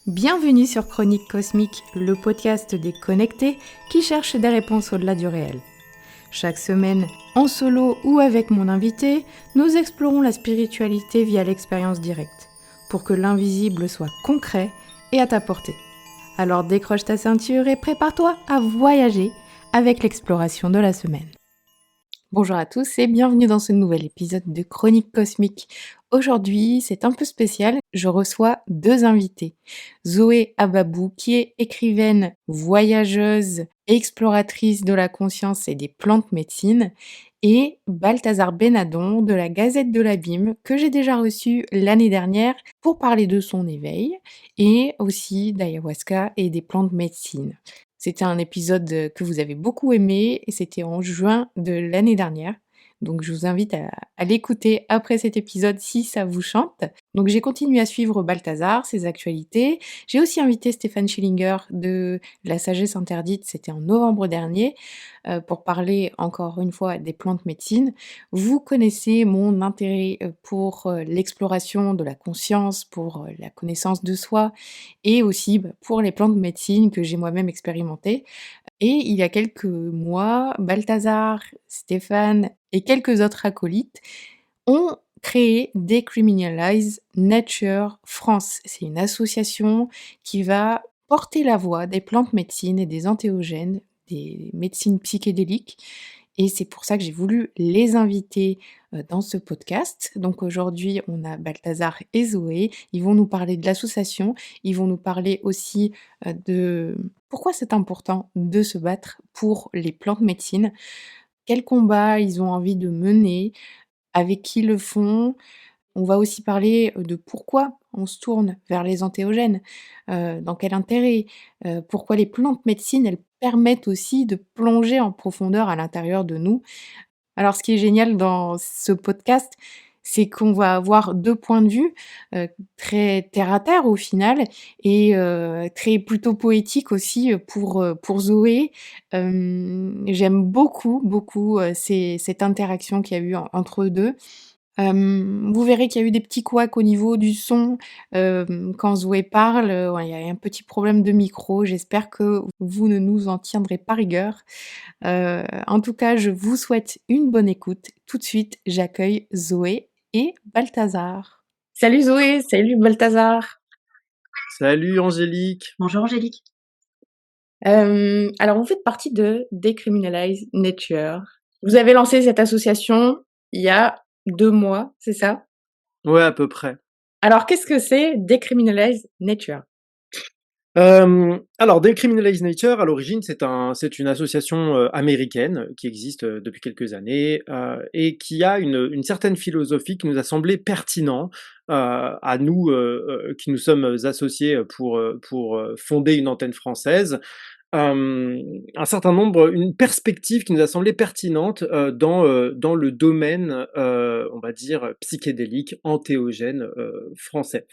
Bienvenue sur Chronique Cosmique, le podcast des connectés qui cherchent des réponses au-delà du réel. Chaque semaine, en solo ou avec mon invité, nous explorons la spiritualité via l'expérience directe, pour que l'invisible soit concret et à ta portée. Alors décroche ta ceinture et prépare-toi à voyager avec l'exploration de la semaine. Bonjour à tous et bienvenue dans ce nouvel épisode de Chronique Cosmique. Aujourd'hui, c'est un peu spécial, je reçois deux invités. Zoé Ababou, qui est écrivaine, voyageuse et exploratrice de la conscience et des plantes médecines, et Balthazar Benadon de la Gazette de l'Abîme, que j'ai déjà reçu l'année dernière pour parler de son éveil, et aussi d'ayahuasca et des plantes médecines. C'était un épisode que vous avez beaucoup aimé et c'était en juin de l'année dernière. Donc je vous invite à l'écouter après cet épisode si ça vous chante. Donc j'ai continué à suivre Balthazar, ses actualités. J'ai aussi invité Stéphane Schillinger de La Sagesse Interdite, c'était en novembre dernier, pour parler encore une fois des plantes médecines. Vous connaissez mon intérêt pour l'exploration de la conscience, pour la connaissance de soi et aussi pour les plantes médecines que j'ai moi-même expérimentées. Et il y a quelques mois, Balthazar, Stéphane et quelques autres acolytes ont créé Decriminalize Nature France. C'est une association qui va porter la voix des plantes médecines et des entéogènes, des médecines psychédéliques. Et c'est pour ça que j'ai voulu les inviter dans ce podcast. Donc aujourd'hui, on a Balthazar et Zoé. Ils vont nous parler de l'association. Ils vont nous parler aussi de pourquoi c'est important de se battre pour les plantes médecines, quels combats ils ont envie de mener, avec qui le font. On va aussi parler de pourquoi on se tourne vers les entéogènes, dans quel intérêt, pourquoi les plantes médecines, elles permettent aussi de plonger en profondeur à l'intérieur de nous. Alors ce qui est génial dans ce podcast, c'est qu'on va avoir 2 points de vue, très terre à terre au final et très plutôt poétiques aussi, pour Zoé. J'aime beaucoup, beaucoup, cette interaction qu'il y a eu entre eux 2. Vous verrez qu'il y a eu des petits couacs au niveau du son, quand Zoé parle, ouais, il y a un petit problème de micro. J'espère que vous ne nous en tiendrez pas rigueur. En tout cas, je vous souhaite une bonne écoute. Tout de suite, j'accueille Zoé et Balthazar. Salut Zoé, salut Balthazar. Salut Angélique. Bonjour Angélique. Alors vous faites partie de Decriminalize Nature. Vous avez lancé cette association il y a 2 mois, c'est ça? Ouais, à peu près. Alors qu'est-ce que c'est Decriminalize Nature? Alors Decriminalize Nature, à l'origine, c'est une association américaine qui existe depuis quelques années et qui a une certaine philosophie qui nous a semblé pertinent à nous qui nous sommes associés pour fonder une antenne française. Un certain nombre, une perspective qui nous a semblé pertinente dans le domaine, on va dire, psychédélique, entéogène français.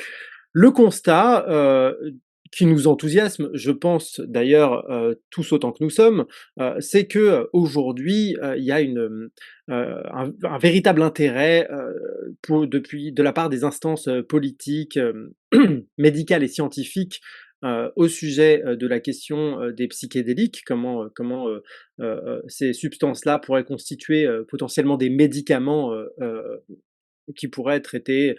Le constat qui nous enthousiasme, je pense d'ailleurs tous autant que nous sommes, c'est que aujourd'hui il y a un véritable intérêt de la part des instances politiques, médicales et scientifiques au sujet de la question des psychédéliques, comment ces substances-là pourraient constituer potentiellement des médicaments qui pourraient traiter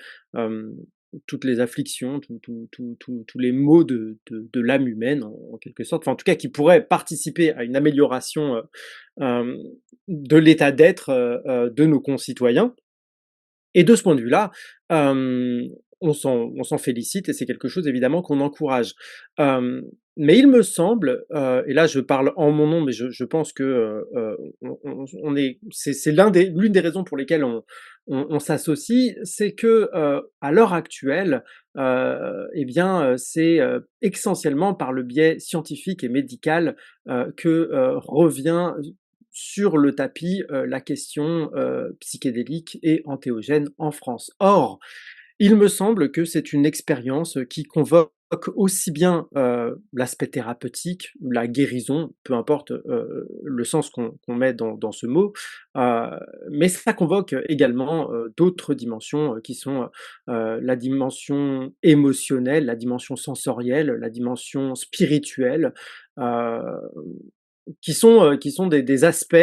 toutes les afflictions, tous les maux de l'âme humaine, en quelque sorte, enfin en tout cas qui pourraient participer à une amélioration de l'état d'être de nos concitoyens. Et de ce point de vue-là, on s'en félicite et c'est quelque chose évidemment qu'on encourage. Mais il me semble, et là je parle en mon nom, mais je pense que on est, c'est l'une des raisons pour lesquelles on s'associe, c'est que à l'heure actuelle, eh bien, c'est essentiellement par le biais scientifique et médical que revient sur le tapis la question psychédélique et entéogène en France. Or, il me semble que c'est une expérience qui convoque aussi bien, l'aspect thérapeutique, la guérison, peu importe, le sens qu'on met dans ce mot, heu, mais ça convoque également, d'autres dimensions, qui sont, la dimension émotionnelle, la dimension sensorielle, la dimension spirituelle, heu, qui sont des aspects,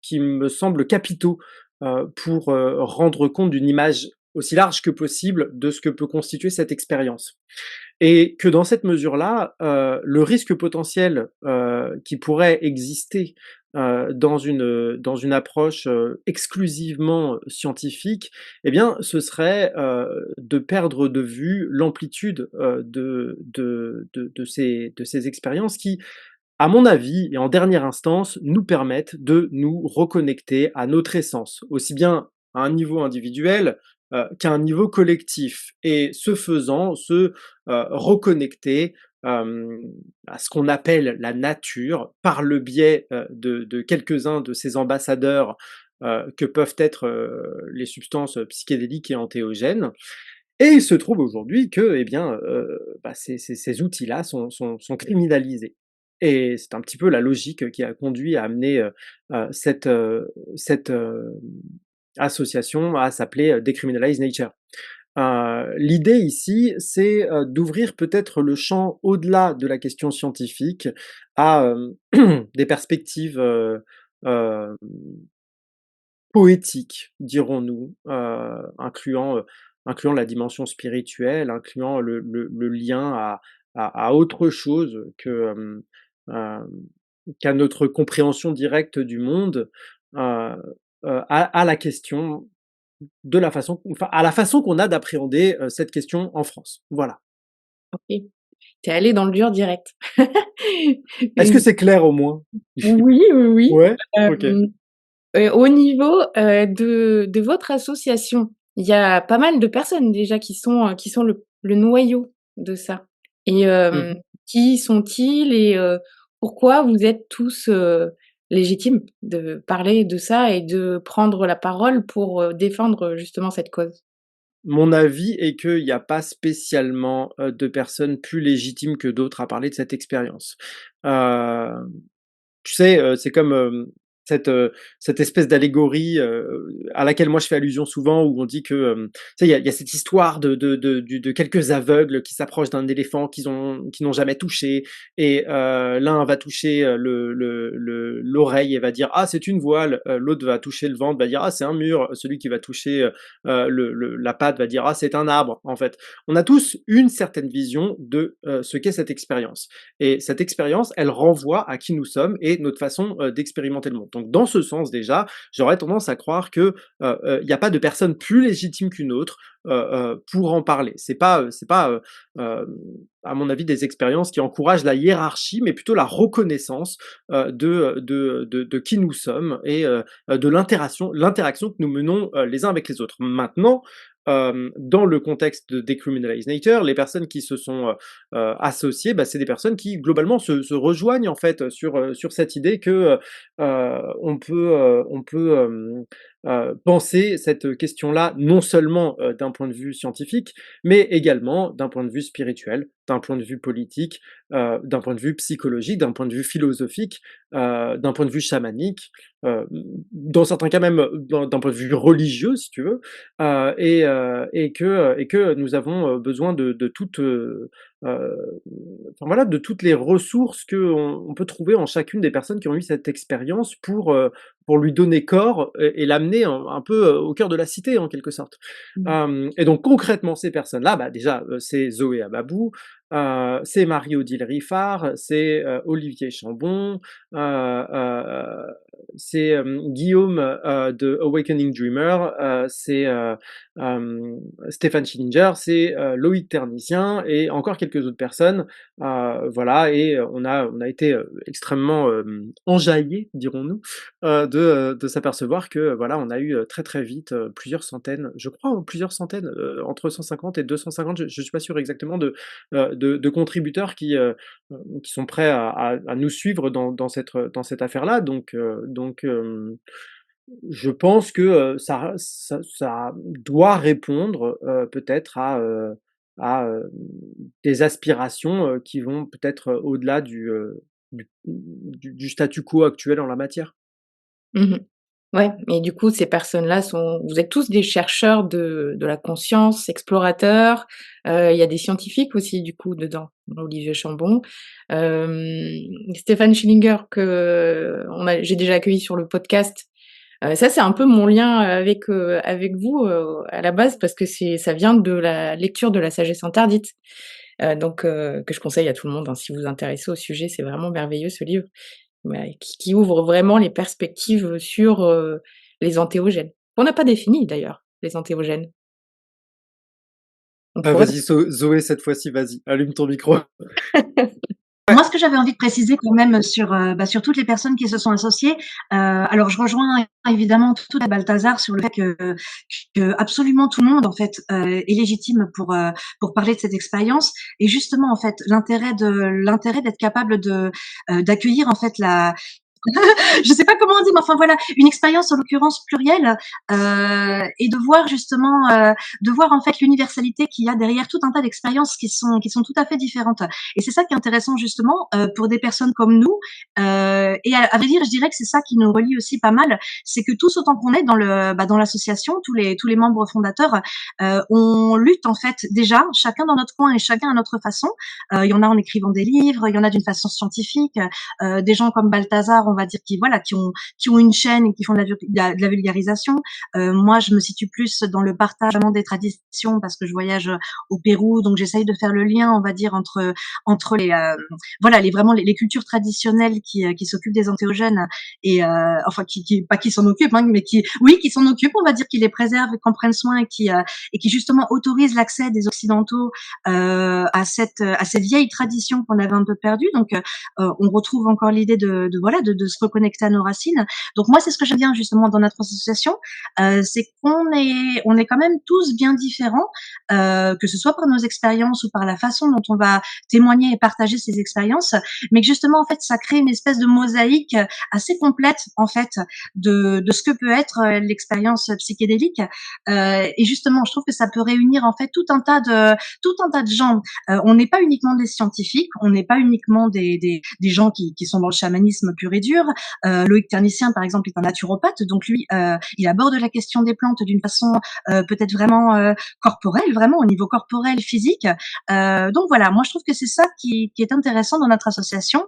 qui me semblent capitaux, pour, rendre compte d'une image aussi large que possible de ce que peut constituer cette expérience. Et que dans cette mesure-là, le risque potentiel, qui pourrait exister, dans une approche, exclusivement scientifique, eh bien, ce serait, de perdre de vue l'amplitude, de ces expériences qui, à mon avis et en dernière instance, nous permettent de nous reconnecter à notre essence, aussi bien à un niveau individuel, qu'à un niveau collectif et ce faisant, reconnecter, à ce qu'on appelle la nature par le biais, de quelques-uns de ces ambassadeurs, que peuvent être, les substances, psychédéliques et antéogènes. Et il se trouve aujourd'hui que, eh bien, bah, ces outils-là sont criminalisés. Et c'est un petit peu la logique qui a conduit à amener, cette, association à s'appeler, Decriminalize Nature. L'idée ici, c'est, d'ouvrir peut-être le champ au-delà de la question scientifique à, des perspectives, hem poétique, dirons-nous, incluant la dimension spirituelle, incluant le lien à autre chose que, hem, qu'à notre compréhension directe du monde, heu à la question de la façon enfin, à la façon qu'on a d'appréhender, cette question en France. Voilà. OK. Tu es allé dans le dur direct. Est-ce Et que c'est clair au moins? oui, oui, oui. Ouais? OK. Hem, au niveau, de votre association, il y a pas mal de personnes déjà qui sont le noyau de ça et Mmh. qui sont-ils et pourquoi vous êtes tous, légitimes de parler de ça et de prendre la parole pour, défendre, justement cette cause? Mon avis est qu'il y a pas spécialement, de personnes plus légitimes que d'autres à parler de cette expérience. Hem Tu sais, c'est comme, cette, cette espèce d'allégorie, à laquelle moi je fais allusion souvent où on dit que, tu sais, il y a cette histoire de quelques aveugles qui s'approchent d'un éléphant qui n'ont jamais touché et l'un va toucher, l'oreille et va dire: «Ah, c'est une voile», l'autre va toucher le ventre, va dire: «Ah, c'est un mur», celui qui va toucher, la patte va dire: «Ah, c'est un arbre», en fait. On a tous une certaine vision de, ce qu'est cette expérience. Et cette expérience, elle renvoie à qui nous sommes et notre façon, d'expérimenter le monde. Donc dans ce sens déjà, j'aurais tendance à croire que, il y a pas de personne plus légitime qu'une autre, pour en parler. C'est pas, hem, à mon avis, des expériences qui encouragent la hiérarchie, mais plutôt la reconnaissance, de qui nous sommes et de l'interaction que nous menons, les uns avec les autres. Maintenant, dans le contexte de Decriminalize Nature, les personnes qui se sont, associées, bah, c'est des personnes qui globalement se rejoignent en fait, sur cette idée que, on peut, penser cette question-là non seulement, d'un point de vue scientifique, mais également d'un point de vue spirituel, d'un point de vue politique, d'un point de vue psychologique, d'un point de vue philosophique, d'un point de vue chamanique, dans certains cas même, d'un point de vue religieux si tu veux, et que nous avons, besoin de toutes, enfin voilà, de toutes les ressources qu'on on peut trouver en chacune des personnes qui ont eu cette expérience pour lui donner corps et l'amener un peu, au cœur de la cité en quelque sorte. Mmh. Et donc concrètement ces personnes-là, bah, déjà, c'est Zoé Ababou, c'est Marie-Odile Riffard, c'est, Olivier Chambon, c'est, Guillaume, de Awakening Dreamer, c'est, Stéphane Schillinger, c'est, Loïc Ternissien et encore quelques autres personnes. Voilà et on a été, extrêmement, enjaillés, dirons-nous, de s'apercevoir que, voilà, on a eu, très, très vite, plusieurs centaines, je crois, plusieurs centaines, entre 150 et 250, je suis pas sûr exactement de contributeurs qui sont prêts à nous suivre dans cette affaire-là. Je pense que, ça doit répondre, peut-être à, des aspirations, qui vont peut-être, au-delà du statu quo actuel en la matière. Mmh. Ouais, et du coup, ces personnes-là sont vous êtes tous des chercheurs de la conscience, explorateurs, il y a des scientifiques aussi du coup dedans, Olivier Chambon, Stéphane Schillinger que j'ai déjà accueilli sur le podcast. Ça, c'est un peu mon lien avec vous, à la base parce que ça vient de la lecture de La sagesse interdite, donc que je conseille à tout le monde, hein, si vous vous intéressez au sujet, c'est vraiment merveilleux ce livre. Ouais, qui ouvre vraiment les perspectives sur, les antéogènes. On n'a pas défini d'ailleurs, les antéogènes. On Ah pourrait vas-y Zoé, cette fois-ci, vas-y, allume ton micro. Moi, ce que j'avais envie de préciser quand même sur toutes les personnes qui se sont associées, alors je rejoins évidemment tout à Balthazar sur le fait que absolument tout le monde en fait est légitime pour parler de cette expérience et justement en fait l'intérêt d'être capable d'accueillir en fait la je sais pas comment on dit, mais enfin voilà, une expérience en l'occurrence plurielle, et de voir en fait l'universalité qu'il y a derrière tout un tas d'expériences qui sont tout à fait différentes. Et c'est ça qui est intéressant justement pour des personnes comme nous. Et à vrai dire, je dirais que c'est ça qui nous relie aussi pas mal, c'est que tous autant qu'on est dans l'association, tous les membres fondateurs, on lutte en fait déjà chacun dans notre coin et chacun à notre façon. Il y en a en écrivant des livres, il y en a d'une façon scientifique, des gens comme Balthazar, on va dire, qui ont une chaîne et qui font de la vulgarisation. Moi, je me situe plus dans le partage vraiment des traditions parce que je voyage au Pérou, donc j'essaye de faire le lien, on va dire, entre les cultures traditionnelles qui s'occupent des antéogènes et enfin qui pas qui s'en occupent, hein, mais qui s'en occupent, on va dire, qui les préservent et qui en prennent soin et qui justement autorisent l'accès des occidentaux à cette vieille tradition qu'on avait un peu perdue. Donc on retrouve encore l'idée de se reconnecter à nos racines. Donc moi, c'est ce que j'aime bien justement dans notre association, c'est qu'on est quand même tous bien différents, que ce soit par nos expériences ou par la façon dont on va témoigner et partager ces expériences, mais que justement en fait ça crée une espèce de mosaïque assez complète en fait de ce que peut être l'expérience psychédélique. Et justement, je trouve que ça peut réunir en fait tout un tas de gens. On n'est pas uniquement des scientifiques, on n'est pas uniquement des gens qui sont dans le chamanisme pur et dur. Loïc Ternicien, par exemple, est un naturopathe, donc lui, il aborde la question des plantes d'une façon peut-être vraiment corporelle, vraiment au niveau corporel, physique. Donc voilà, moi je trouve que c'est ça qui est intéressant dans notre association.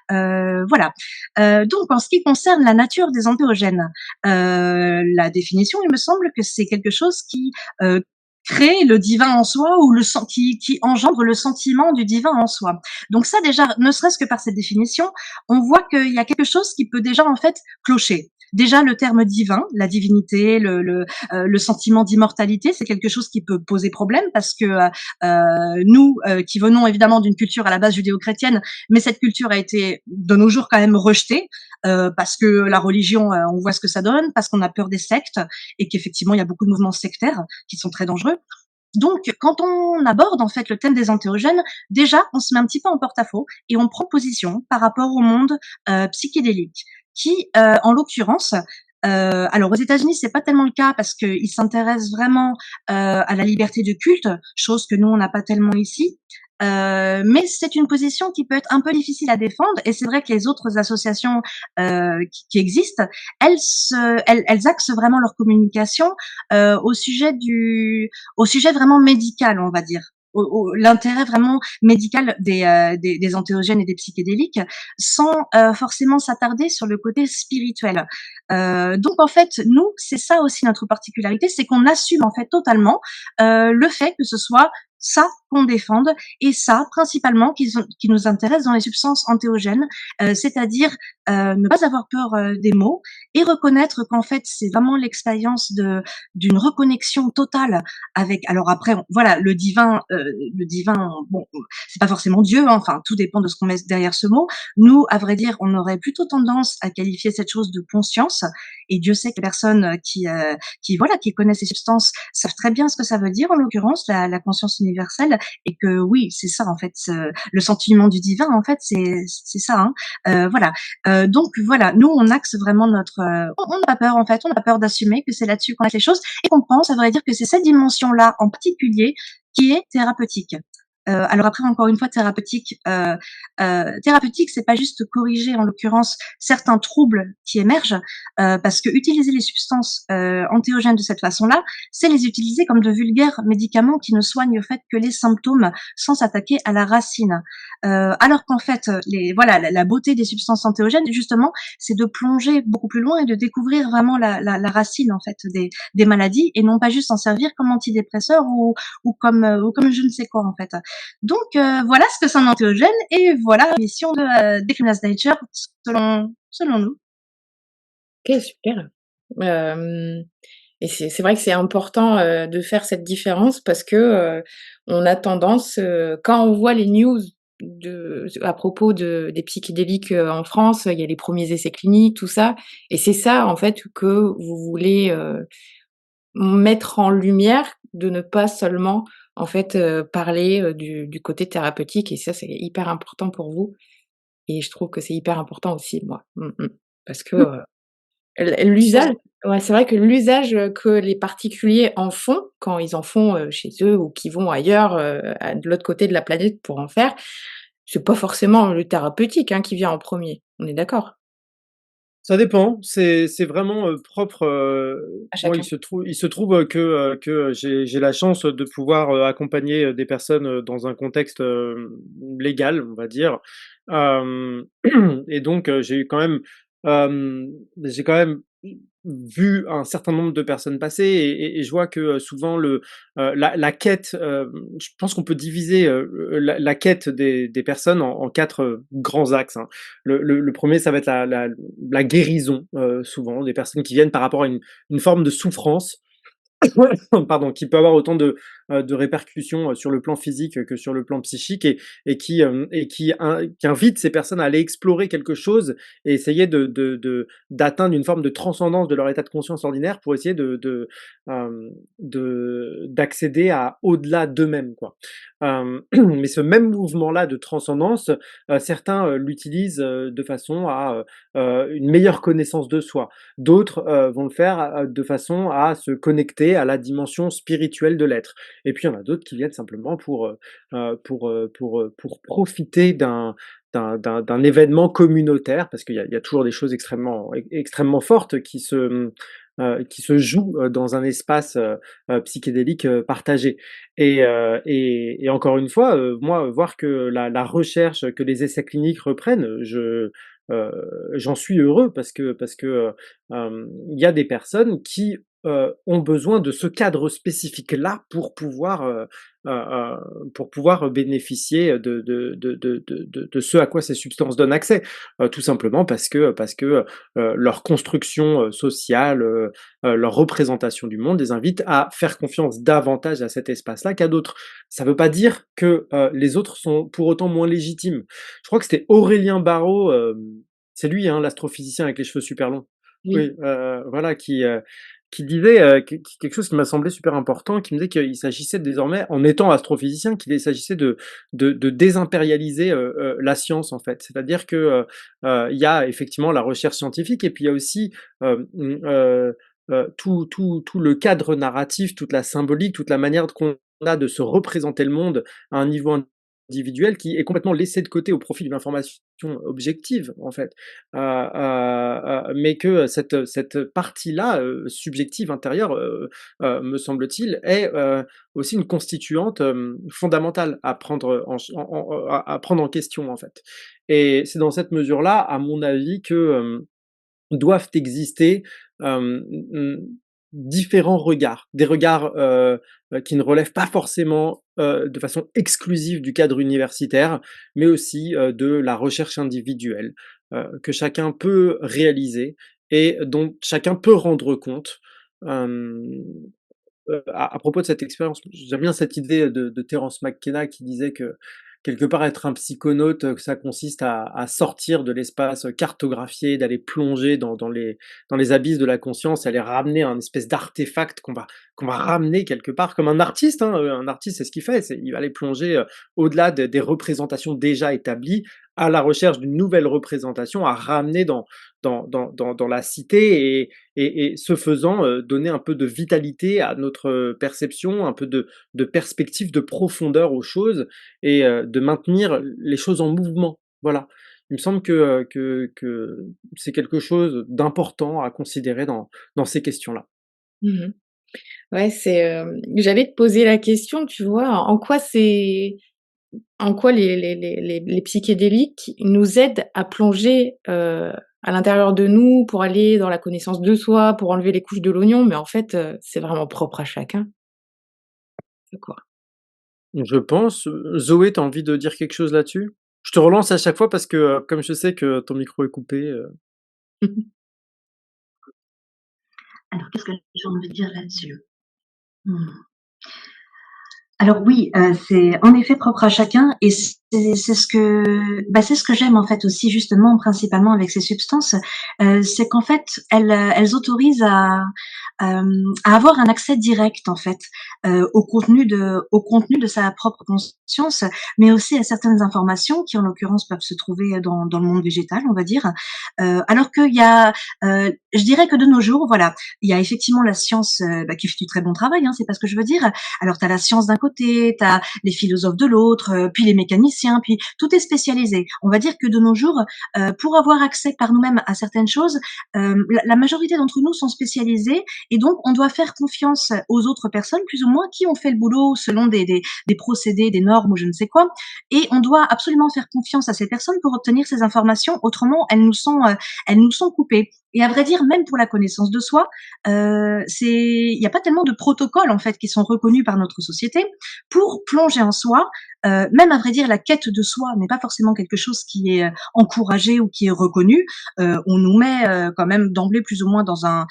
Voilà. Donc en ce qui concerne la nature des entéogènes, la définition, il me semble que c'est quelque chose qui crée le divin en soi ou qui engendre le sentiment du divin en soi. Donc ça déjà, ne serait-ce que par cette définition, on voit qu'il y a quelque chose qui peut déjà en fait clocher. Déjà le terme divin, la divinité, le sentiment d'immortalité, c'est quelque chose qui peut poser problème parce que nous qui venons évidemment d'une culture à la base judéo-chrétienne, mais cette culture a été de nos jours quand même rejetée parce que la religion, on voit ce que ça donne, parce qu'on a peur des sectes et qu'effectivement il y a beaucoup de mouvements sectaires qui sont très dangereux. Donc, quand on aborde en fait le thème des antéogènes, déjà on se met un petit peu en porte-à-faux et on prend position par rapport au monde psychédélique, qui, en l'occurrence, alors aux États-Unis c'est pas tellement le cas parce qu'ils s'intéressent vraiment à la liberté de culte, chose que nous on n'a pas tellement ici. Mais c'est une position qui peut être un peu difficile à défendre et c'est vrai que les autres associations qui existent, elles axent vraiment leur communication au sujet vraiment médical, on va dire. L'intérêt vraiment médical des antéogènes et des psychédéliques sans forcément s'attarder sur le côté spirituel. Donc en fait, nous, c'est ça aussi notre particularité, c'est qu'on assume en fait totalement le fait que ce soit ça qu'on défende et ça principalement qui nous intéresse dans les substances antéogènes, c'est-à-dire ne pas avoir peur des mots et reconnaître qu'en fait c'est vraiment l'expérience d'une reconnexion totale avec. Alors après voilà le divin bon c'est pas forcément Dieu, hein, enfin tout dépend de ce qu'on met derrière ce mot. Nous à vrai dire on aurait plutôt tendance à qualifier cette chose de conscience et Dieu sait que les personnes qui connaissent ces substances savent très bien ce que ça veut dire en l'occurrence la conscience universelle et que oui c'est ça en fait le sentiment du divin en fait c'est ça hein. Voilà donc voilà nous on axe vraiment on n'a pas peur en fait on n'a pas peur d'assumer que c'est là-dessus qu'on axe les choses et qu'on pense à vrai dire que c'est cette dimension là en particulier qui est thérapeutique. Alors après, encore une fois, thérapeutique, c'est pas juste corriger, en l'occurrence, certains troubles qui émergent, parce que utiliser les substances antéogènes de cette façon-là, c'est les utiliser comme de vulgaires médicaments qui ne soignent, au fait, que les symptômes sans s'attaquer à la racine. Alors qu'en fait, voilà, la beauté des substances antéogènes, justement, c'est de plonger beaucoup plus loin et de découvrir vraiment la racine, en fait, des maladies, et non pas juste s'en servir comme antidépresseur ou comme je ne sais quoi, en fait. Donc voilà ce que c'est un antéogène, et voilà la mission de Deaconess Nature selon nous. OK, super. Hem et c'est vrai que c'est important, de faire cette différence parce que, on a tendance, quand on voit les news à propos des psychédéliques, en France, il y a les premiers essais cliniques, tout ça, et c'est ça, en fait, que vous voulez, mettre en lumière, de ne pas seulement, en fait, parler, du côté thérapeutique, et ça, c'est hyper important pour vous, et je trouve que c'est hyper important aussi, moi. Parce que, l'usage, ouais, c'est vrai que l'usage, que les particuliers en font, quand ils en font, chez eux ou qu'ils vont ailleurs, de l'autre côté de la planète pour en faire, c'est pas forcément le thérapeutique, hein, qui vient en premier. On est d'accord? Ça dépend, c'est vraiment, propre, À moi, chacun. il se trouve, que j'ai la chance de pouvoir, accompagner, des personnes, dans un contexte, légal, on va dire. Hem et donc j'ai quand même vu un certain nombre de personnes passer, et je vois que, souvent la quête, je pense qu'on peut diviser, la quête des personnes en 4, grands axes, hein. Le 1er, ça va être la guérison, souvent, des personnes qui viennent par rapport à une forme de souffrance. Pardon, qui peut avoir autant de répercussions, sur le plan physique que sur le plan psychique, et qui invite ces personnes à aller explorer quelque chose et essayer d'atteindre une forme de transcendance de leur état de conscience ordinaire pour essayer d'accéder à au-delà d'eux-mêmes, quoi. Mais ce même mouvement-là de transcendance, certains, l'utilisent, de façon à, une meilleure connaissance de soi. D'autres, vont le faire, de façon à se connecter à la dimension spirituelle de l'être. Et puis il y en a d'autres qui viennent simplement pour profiter d'un événement communautaire, parce qu'il y a toujours des choses extrêmement fortes qui se jouent, dans un espace, psychédélique, partagé. Et encore une fois, moi, voir que la recherche, que les essais cliniques reprennent, heu, j'en suis heureux, parce que, il y a des personnes qui, ont besoin de ce cadre spécifique-là pour pouvoir bénéficier de ce à quoi ces substances donnent accès. Tout simplement parce que, leur construction, sociale, leur représentation du monde les invite à faire confiance davantage à cet espace-là qu'à d'autres. Ça ne veut pas dire que, les autres sont pour autant moins légitimes. Je crois que c'était Aurélien Barraud, c'est lui, hein, l'astrophysicien avec les cheveux super longs. Oui. Oui, voilà, qui disait, quelque chose qui m'a semblé super important, qui me disait qu'il s'agissait désormais, en étant astrophysicien, qu'il s'agissait de désimpérialiser, la science, en fait. C'est-à-dire que, il y a effectivement la recherche scientifique, et puis il y a aussi, tout le cadre narratif, toute la symbolique, toute la manière qu'on a de se représenter le monde à un niveau individuel, qui est complètement laissé de côté au profit d'une information objective, en fait. Mais que cette partie-là, subjective, intérieure, me semble-t-il, est, aussi une constituante, fondamentale à prendre à prendre en question, en fait. Et c'est dans cette mesure-là, à mon avis, que, doivent exister, mmh, différents regards. Des regards, qui ne relèvent pas forcément, de façon exclusive du cadre universitaire, mais aussi, de la recherche individuelle, que chacun peut réaliser et dont chacun peut rendre compte. Hem, à propos de cette expérience, j'aime bien cette idée de Terence McKenna, qui disait que quelque part être un psychonaute, que ça consiste à sortir de l'espace cartographié, d'aller plonger dans les abysses de la conscience, et aller ramener un espèce d'artefact qu'on va ramener quelque part comme un artiste, hein, un artiste, c'est ce qu'il fait, il va aller plonger, au-delà des représentations déjà établies, à la recherche d'une nouvelle représentation à ramener dans la cité et ce faisant, donner un peu de vitalité à notre, perception, un peu de perspective, de profondeur aux choses et de maintenir les choses en mouvement. Voilà. Il me semble que c'est quelque chose d'important à considérer dans ces questions-là. Mmh. Ouais, j'allais te poser la question, tu vois, en quoi les psychédéliques nous aident à plonger, à l'intérieur de nous pour aller dans la connaissance de soi, pour enlever les couches de l'oignon, mais en fait, c'est vraiment propre à chacun. C'est quoi? Je pense, Zoé, tu as envie de dire quelque chose là-dessus? Je te relance à chaque fois parce que, comme je sais que ton micro est coupé, Alors qu'est-ce que j'ai envie de dire là-dessus? Mmh. Alors oui, c'est en effet propre à chacun et c'est ce que j'aime en fait aussi justement principalement avec ces substances, c'est qu'en fait elles autorisent à avoir un accès direct en fait, au contenu de sa propre conscience, mais aussi à certaines informations qui en l'occurrence peuvent se trouver dans le monde végétal, on va dire. Alors qu'il y a, je dirais que de nos jours, voilà, il y a effectivement la science, qui fait du très bon travail, hein, c'est pas ce que je veux dire. Alors, tu as la science d'un côté, tu as les philosophes de l'autre, puis les mécaniciens, puis tout est spécialisé. On va dire que de nos jours, pour avoir accès par nous-mêmes à certaines choses, la majorité d'entre nous sont spécialisés et donc on doit faire confiance aux autres personnes, plus ou moins, qui ont fait le boulot selon des procédés, des normes ou je ne sais quoi. Et on doit absolument faire confiance à ces personnes pour obtenir ces informations. Autrement, elles nous sont coupées. Et à vrai dire, même pour la connaissance de soi, il n'y a pas tellement de protocoles en fait qui sont reconnus par notre société pour plonger en soi. Même à vrai dire, la quête de soi n'est pas forcément quelque chose qui est encouragé ou qui est reconnu. On nous met quand même d'emblée plus ou moins dans un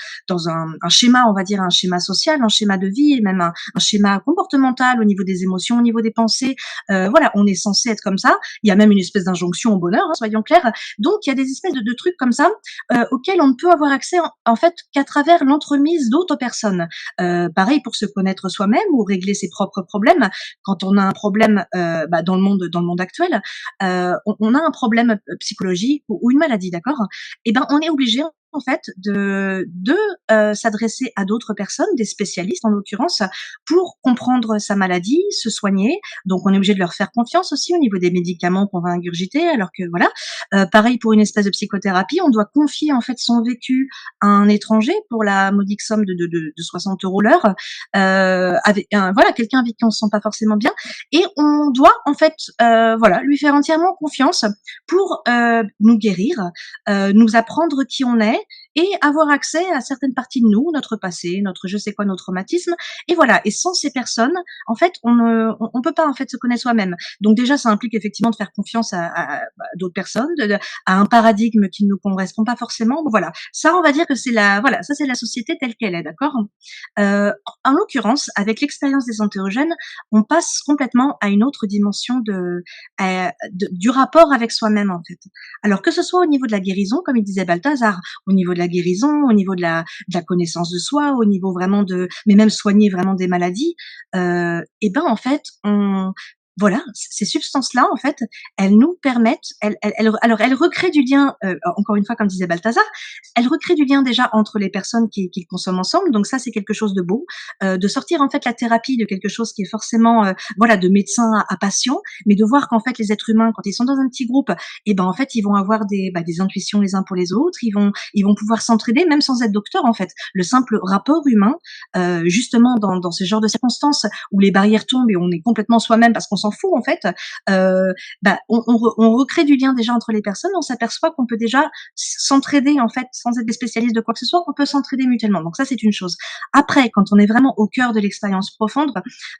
schéma, on va dire un schéma social, un schéma de vie et même un schéma comportemental au niveau des émotions, au niveau des pensées. Voilà, on est censé être comme ça. Il y a même une espèce d'injonction au bonheur, hein, soyons clairs. Donc il y a des espèces de trucs comme ça auxquels on ne peut avoir accès en fait qu'à travers l'entremise d'autres personnes. Pareil pour se connaître soi-même ou régler ses propres problèmes. Quand on a un problème dans le monde actuel, on a un problème psychologique ou une maladie, d'accord. Et ben on est obligé en fait de s'adresser à d'autres personnes, des spécialistes en l'occurrence, pour comprendre sa maladie, se soigner. Donc on est obligé de leur faire confiance aussi au niveau des médicaments qu'on va ingurgiter, alors que voilà. Pareil pour une espèce de psychothérapie, on doit confier en fait son vécu à un étranger pour la modique somme de 60 € l'heure, avec voilà quelqu'un avec qui on se sent pas forcément bien, et on doit en fait voilà lui faire entièrement confiance pour nous guérir, nous apprendre qui on est et avoir accès à certaines parties de nous, notre passé, notre je sais quoi, nos traumatismes, et voilà. Et sans ces personnes, en fait, on peut pas en fait se connaître soi-même. Donc déjà, ça implique effectivement de faire confiance à d'autres personnes, à un paradigme qui ne nous correspond pas forcément. Bon, voilà, ça, on va dire que voilà, ça c'est la société telle qu'elle est, d'accord. En l'occurrence, avec l'expérience des entéogènes, on passe complètement à une autre dimension du rapport avec soi-même en fait. Alors que ce soit au niveau de la guérison, comme il disait Balthazar, au niveau de la guérison, au niveau de la connaissance de soi, au niveau vraiment mais même soigner vraiment des maladies, et ben en fait, voilà, ces substances-là, en fait, elles nous permettent, alors elles recréent du lien, encore une fois, comme disait Balthazar, elles recréent du lien déjà entre les personnes qui le consomment ensemble. Donc ça, c'est quelque chose de beau, de sortir en fait la thérapie de quelque chose qui est forcément, voilà, de médecin à patient, mais de voir qu'en fait les êtres humains, quand ils sont dans un petit groupe, et ben en fait ils vont avoir des intuitions les uns pour les autres, ils vont pouvoir s'entraider même sans être docteur en fait. Le simple rapport humain, justement dans ce genre de circonstances où les barrières tombent et on est complètement soi-même parce qu'on s'en fout en fait, on recrée du lien déjà entre les personnes, on s'aperçoit qu'on peut déjà s'entraider en fait sans être des spécialistes de quoi que ce soit, on peut s'entraider mutuellement. Donc ça c'est une chose. Après, quand on est vraiment au cœur de l'expérience profonde,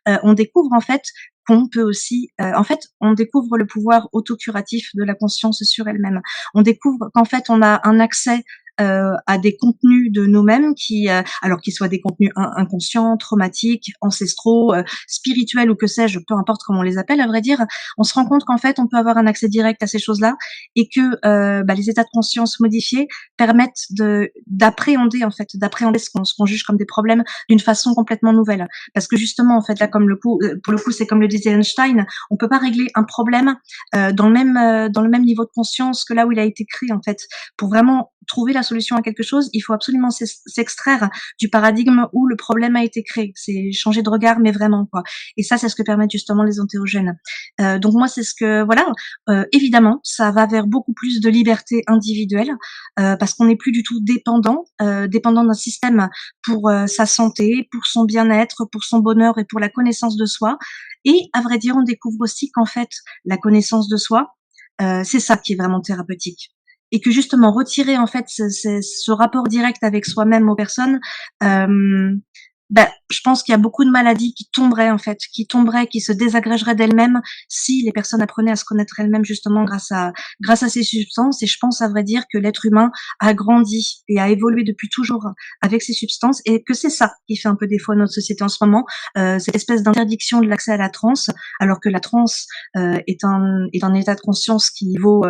on découvre en fait qu'on peut aussi, en fait, on découvre le pouvoir autocuratif de la conscience sur elle-même. On découvre qu'en fait, on a un accès à des contenus de nous-mêmes qui, alors qu'ils soient des contenus inconscients, traumatiques, ancestraux, spirituels ou que sais-je, peu importe comment on les appelle à vrai dire, on se rend compte qu'en fait, on peut avoir un accès direct à ces choses-là et que, les états de conscience modifiés permettent d'appréhender en fait, d'appréhender ce qu'on juge comme des problèmes d'une façon complètement nouvelle. Parce que justement, en fait, là, pour le coup, c'est comme le disait Einstein, on peut pas régler un problème dans le même niveau de conscience que là où il a été créé, en fait. Pour vraiment trouver la solution à quelque chose, il faut absolument s'extraire du paradigme où le problème a été créé. C'est changer de regard, mais vraiment, quoi. Et ça, c'est ce que permettent justement les entéogènes. Donc moi, c'est ce que, voilà, évidemment, ça va vers beaucoup plus de liberté individuelle, parce qu'on n'est plus du tout dépendant d'un système pour sa santé, pour son bien-être, pour son bonheur et pour la connaissance de soi. Et à vrai dire, on découvre aussi qu'en fait, la connaissance de soi, c'est ça qui est vraiment thérapeutique. Et que justement retirer en fait ce rapport direct avec soi-même aux personnes, je pense qu'il y a beaucoup de maladies qui tomberaient en fait, qui se désagrégeraient d'elles-mêmes si les personnes apprenaient à se connaître elles-mêmes justement grâce à ces substances. Et je pense à vrai dire que l'être humain a grandi et a évolué depuis toujours avec ces substances et que c'est ça qui fait un peu défaut à notre société en ce moment, cette espèce d'interdiction de l'accès à la transe, alors que la transe est un état de conscience qui vaut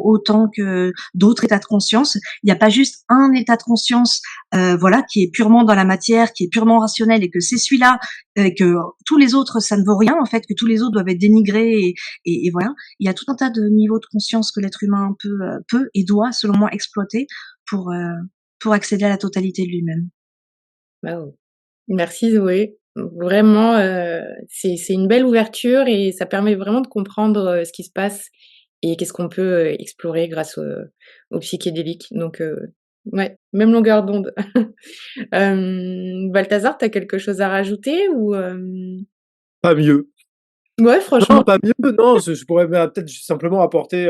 autant que d'autres états de conscience. Il n'y a pas juste un état de conscience voilà, qui est purement dans la matière, qui est purement rationnel et que c'est celui-là, que tous les autres, ça ne vaut rien, en fait, que tous les autres doivent être dénigrés et voilà. Il y a tout un tas de niveaux de conscience que l'être humain peut et doit, selon moi, exploiter pour, euh, pour accéder à la totalité de lui-même. Waouh! Merci Zoé. Vraiment, c'est une belle ouverture et ça permet vraiment de comprendre, ce qui se passe et qu'est-ce qu'on peut, explorer grâce aux psychédéliques. Donc, ouais, même longueur d'onde. Balthazar, tu as quelque chose à rajouter ou, Pas mieux. Ouais, Non, franchement. pas mieux, non, je pourrais peut-être simplement apporter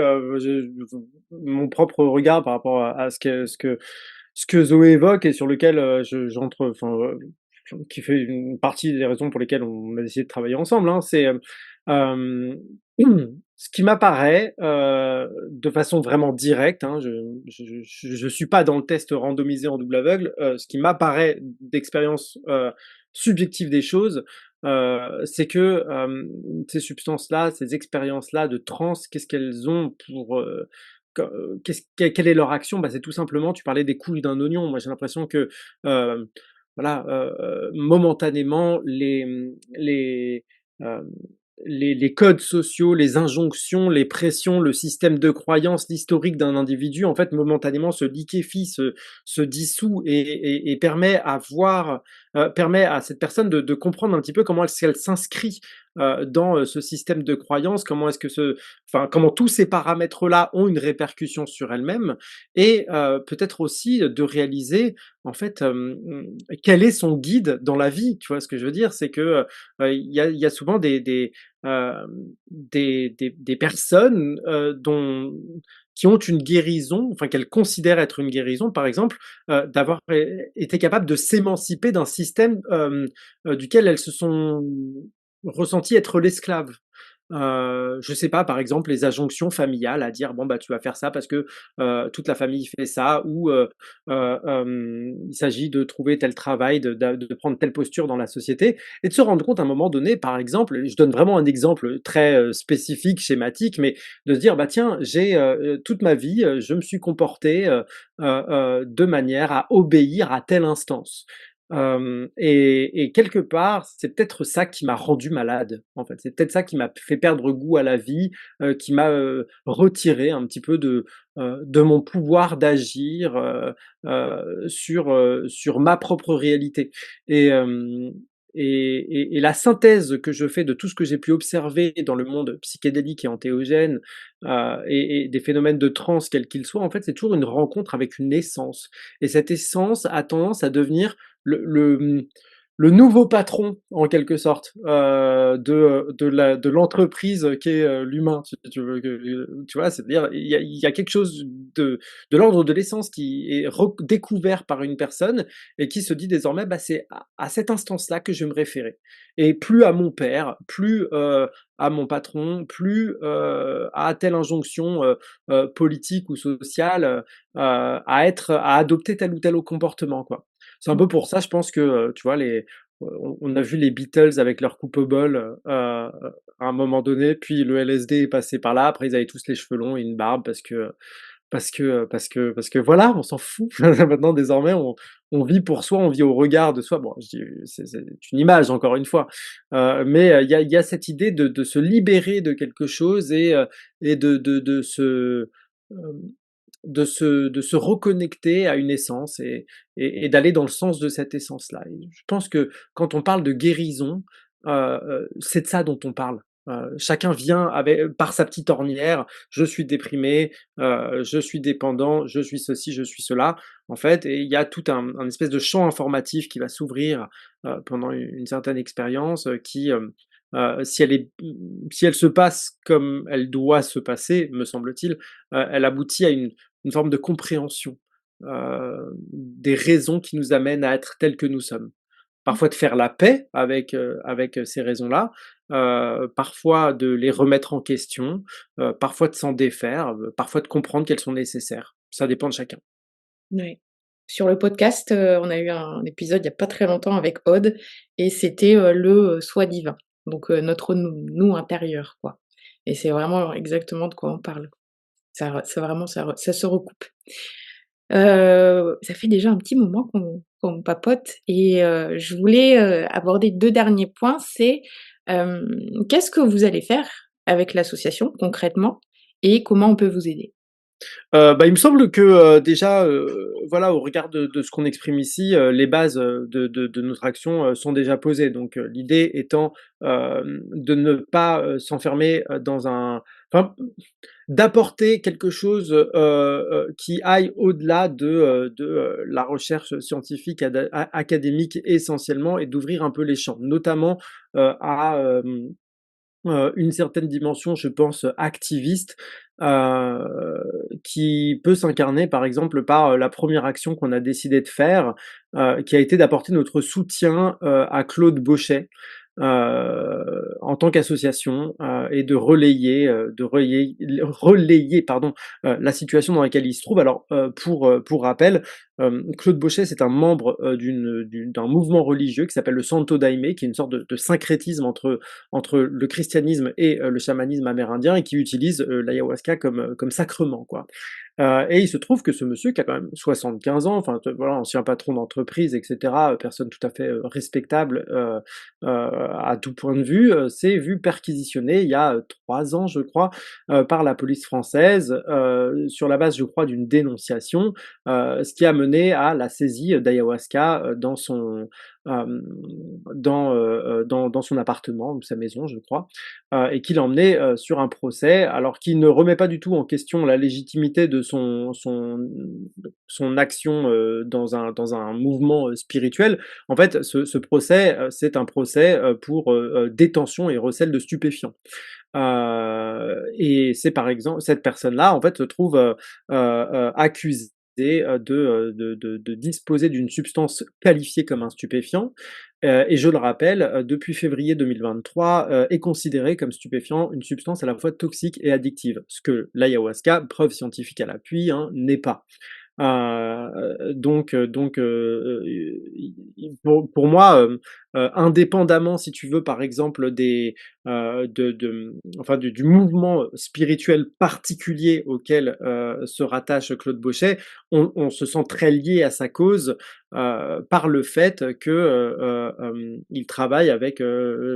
mon propre regard par rapport à ce que Zoé évoque et sur lequel j'entre, enfin, qui fait une partie des raisons pour lesquelles on a décidé de travailler ensemble, hein. C'est euh, ce qui m'apparaît de façon vraiment directe, hein, je suis pas dans le test randomisé en double aveugle, ce qui m'apparaît d'expérience subjective des choses, c'est que ces substances-là, ces expériences-là de transe, qu'est-ce qu'elles ont pour quelle est leur action? Bah, c'est tout simplement, tu parlais des couilles d'un oignon. Moi, j'ai l'impression que euh, voilà, momentanément, les, euh, les codes sociaux, les injonctions, les pressions, le système de croyance, l'historique d'un individu, en fait, momentanément se liquéfie, se dissout et permet à cette personne de comprendre un petit peu comment est-ce qu'elle s'inscrit dans ce système de croyance, comment tous ces paramètres-là ont une répercussion sur elle-même, et peut-être aussi de réaliser en fait quel est son guide dans la vie. Tu vois ce que je veux dire? C'est que il y a souvent des personnes qui ont une guérison, enfin qu'elles considèrent être une guérison, par exemple, d'avoir été capables de s'émanciper d'un système duquel elles se sont ressenties être l'esclave. Je sais pas, par exemple, les injonctions familiales à dire bon bah tu vas faire ça parce que toute la famille fait ça, ou il s'agit de trouver tel travail, de prendre telle posture dans la société, et de se rendre compte à un moment donné, par exemple, je donne vraiment un exemple très spécifique, schématique, mais de se dire bah tiens, j'ai toute ma vie, je me suis comporté de manière à obéir à telle instance. Et quelque part, c'est peut-être ça qui m'a rendu malade, en fait. C'est peut-être ça qui m'a fait perdre goût à la vie, qui m'a, retiré un petit peu de mon pouvoir d'agir, sur ma propre réalité. Et hem et la synthèse que je fais de tout ce que j'ai pu observer dans le monde psychédélique et entéogène, et des phénomènes de transe quels qu'ils soient, en fait, c'est toujours une rencontre avec une essence. Et cette essence a tendance à devenir le le nouveau patron en quelque sorte de l'entreprise qu'est l'humain. Tu veux tu vois, c'est-à-dire il y a quelque chose de l'ordre de l'essence qui est découvert par une personne et qui se dit désormais bah c'est à cette instance-là que je vais me référer et plus à mon père, plus à mon patron, plus à telle injonction politique ou sociale à adopter tel ou tel comportement quoi. C'est un peu pour ça, je pense que, tu vois, on a vu les Beatles avec leur coupe au bol, à un moment donné, puis le LSD est passé par là. Après, ils avaient tous les cheveux longs et une barbe parce que voilà, on s'en fout. Maintenant, désormais, on vit pour soi, on vit au regard de soi. Bon, je dis, c'est une image, encore une fois, mais il y a cette idée de se libérer de quelque chose et de se, hem de se reconnecter à une essence et d'aller dans le sens de cette essence-là. Et je pense que quand on parle de guérison, c'est de ça dont on parle. Chacun vient avec par sa petite ornière: «Je suis déprimé, je suis dépendant, je suis ceci, je suis cela», en fait et il y a tout un espèce de champ informatif qui va s'ouvrir, pendant une certaine expérience, qui, si elle se passe comme elle doit se passer, me semble-t-il, elle aboutit à une forme de compréhension des raisons qui nous amènent à être tels que nous sommes. Parfois de faire la paix avec ces raisons-là, parfois de les remettre en question, parfois de s'en défaire, parfois de comprendre qu'elles sont nécessaires. Ça dépend de chacun. Ouais. Sur le podcast, on a eu un épisode il y a pas très longtemps avec Aude et c'était, le, soi divin. Donc, notre nous intérieur, quoi. Et c'est vraiment exactement de quoi on parle. C'est vraiment ça se recoupe. Ça fait déjà un petit moment qu'on papote et je voulais, aborder 2 derniers points. C'est, qu'est-ce que vous allez faire avec l'association concrètement et comment on peut vous aider? Bah, il me semble que, déjà, voilà, au regard de ce qu'on exprime ici, les bases, de notre action, sont déjà posées. Donc, l'idée étant, de ne pas, s'enfermer, dans un enfin, d'apporter quelque chose, qui aille au-delà de la recherche scientifique académique essentiellement et d'ouvrir un peu les champs. Notamment, à, une certaine dimension, je pense, activiste, qui peut s'incarner, par exemple, par, la première action qu'on a décidé de faire, qui a été d'apporter notre soutien, à Claude Bauchet, en tant qu'association, et de relayer, pardon, la situation dans laquelle il se trouve. Alors, pour rappel, Claude Bauchet, c'est un membre, d'un mouvement religieux qui s'appelle le Santo Daime, qui est une sorte de syncrétisme entre le christianisme et le chamanisme amérindien et qui utilise, l'ayahuasca comme sacrement, quoi. Et il se trouve que ce monsieur qui a quand même 75 ans, enfin, voilà, ancien patron d'entreprise et cetera, personne tout à fait, respectable, à tout point de vue, s'est vu perquisitionner il y a, 3 ans, je crois, par la police française, sur la base, je crois, d'une dénonciation, ce qui a mené à la saisie d'ayahuasca, dans son appartement ou sa maison, je crois, et qui l'a emmené, sur un procès, alors qui ne remet pas du tout en question la légitimité de son action, dans un mouvement, spirituel. En fait, ce procès, c'est un procès, pour, détention et recel de stupéfiants. Et c'est par exemple cette personne-là, en fait, se trouve, accusée, de disposer d'une substance qualifiée comme un stupéfiant, et je le rappelle, depuis février 2023, est considérée comme stupéfiant une substance à la fois toxique et addictive, ce que l'ayahuasca, preuve scientifique à l'appui, hein, n'est pas. Pour moi, indépendamment, si tu veux, par exemple, enfin, du mouvement spirituel particulier auquel, se rattache Claude Bauchet, on se sent très lié à sa cause, par le fait que, il travaille avec,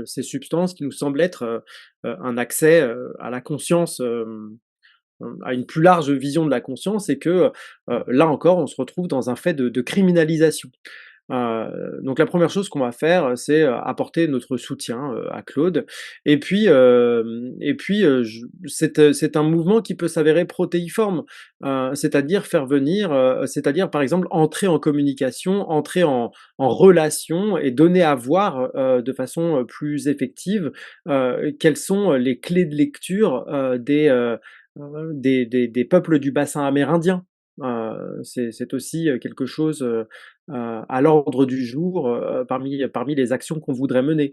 ces substances qui nous semblent être, un accès, à la conscience, à une plus large vision de la conscience et que, là encore, on se retrouve dans un fait de criminalisation. Donc la première chose qu'on va faire, c'est, apporter notre soutien, à Claude et puis, je c'est un mouvement qui peut s'avérer protéiforme, c'est-à-dire faire venir, c'est-à-dire, par exemple, entrer en communication, entrer en relation et donner à voir, de façon, plus effective, quelles sont les clés de lecture, des peuples du bassin amérindien. C'est aussi, quelque chose, à l'ordre du jour, parmi les actions qu'on voudrait mener.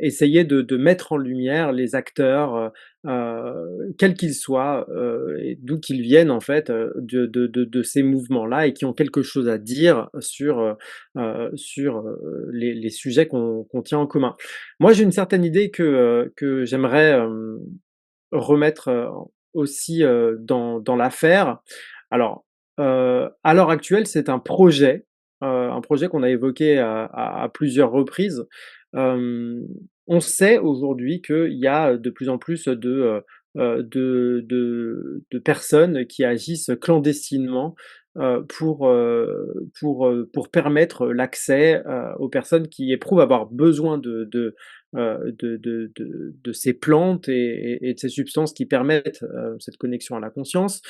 Essayer de mettre en lumière les acteurs, quels qu'ils soient, et d'où qu'ils viennent en fait, de ces mouvements-là et qui ont quelque chose à dire sur les sujets qu'on tient en commun. Moi, j'ai une certaine idée que j'aimerais, remettre, aussi, dans l'affaire. Alors, à l'heure actuelle, c'est un projet qu'on a évoqué à plusieurs reprises. On sait aujourd'hui qu'il y a de plus en plus de personnes qui agissent clandestinement, pour permettre l'accès, aux personnes qui éprouvent avoir besoin de ces plantes et de ces substances qui permettent, cette connexion à la conscience,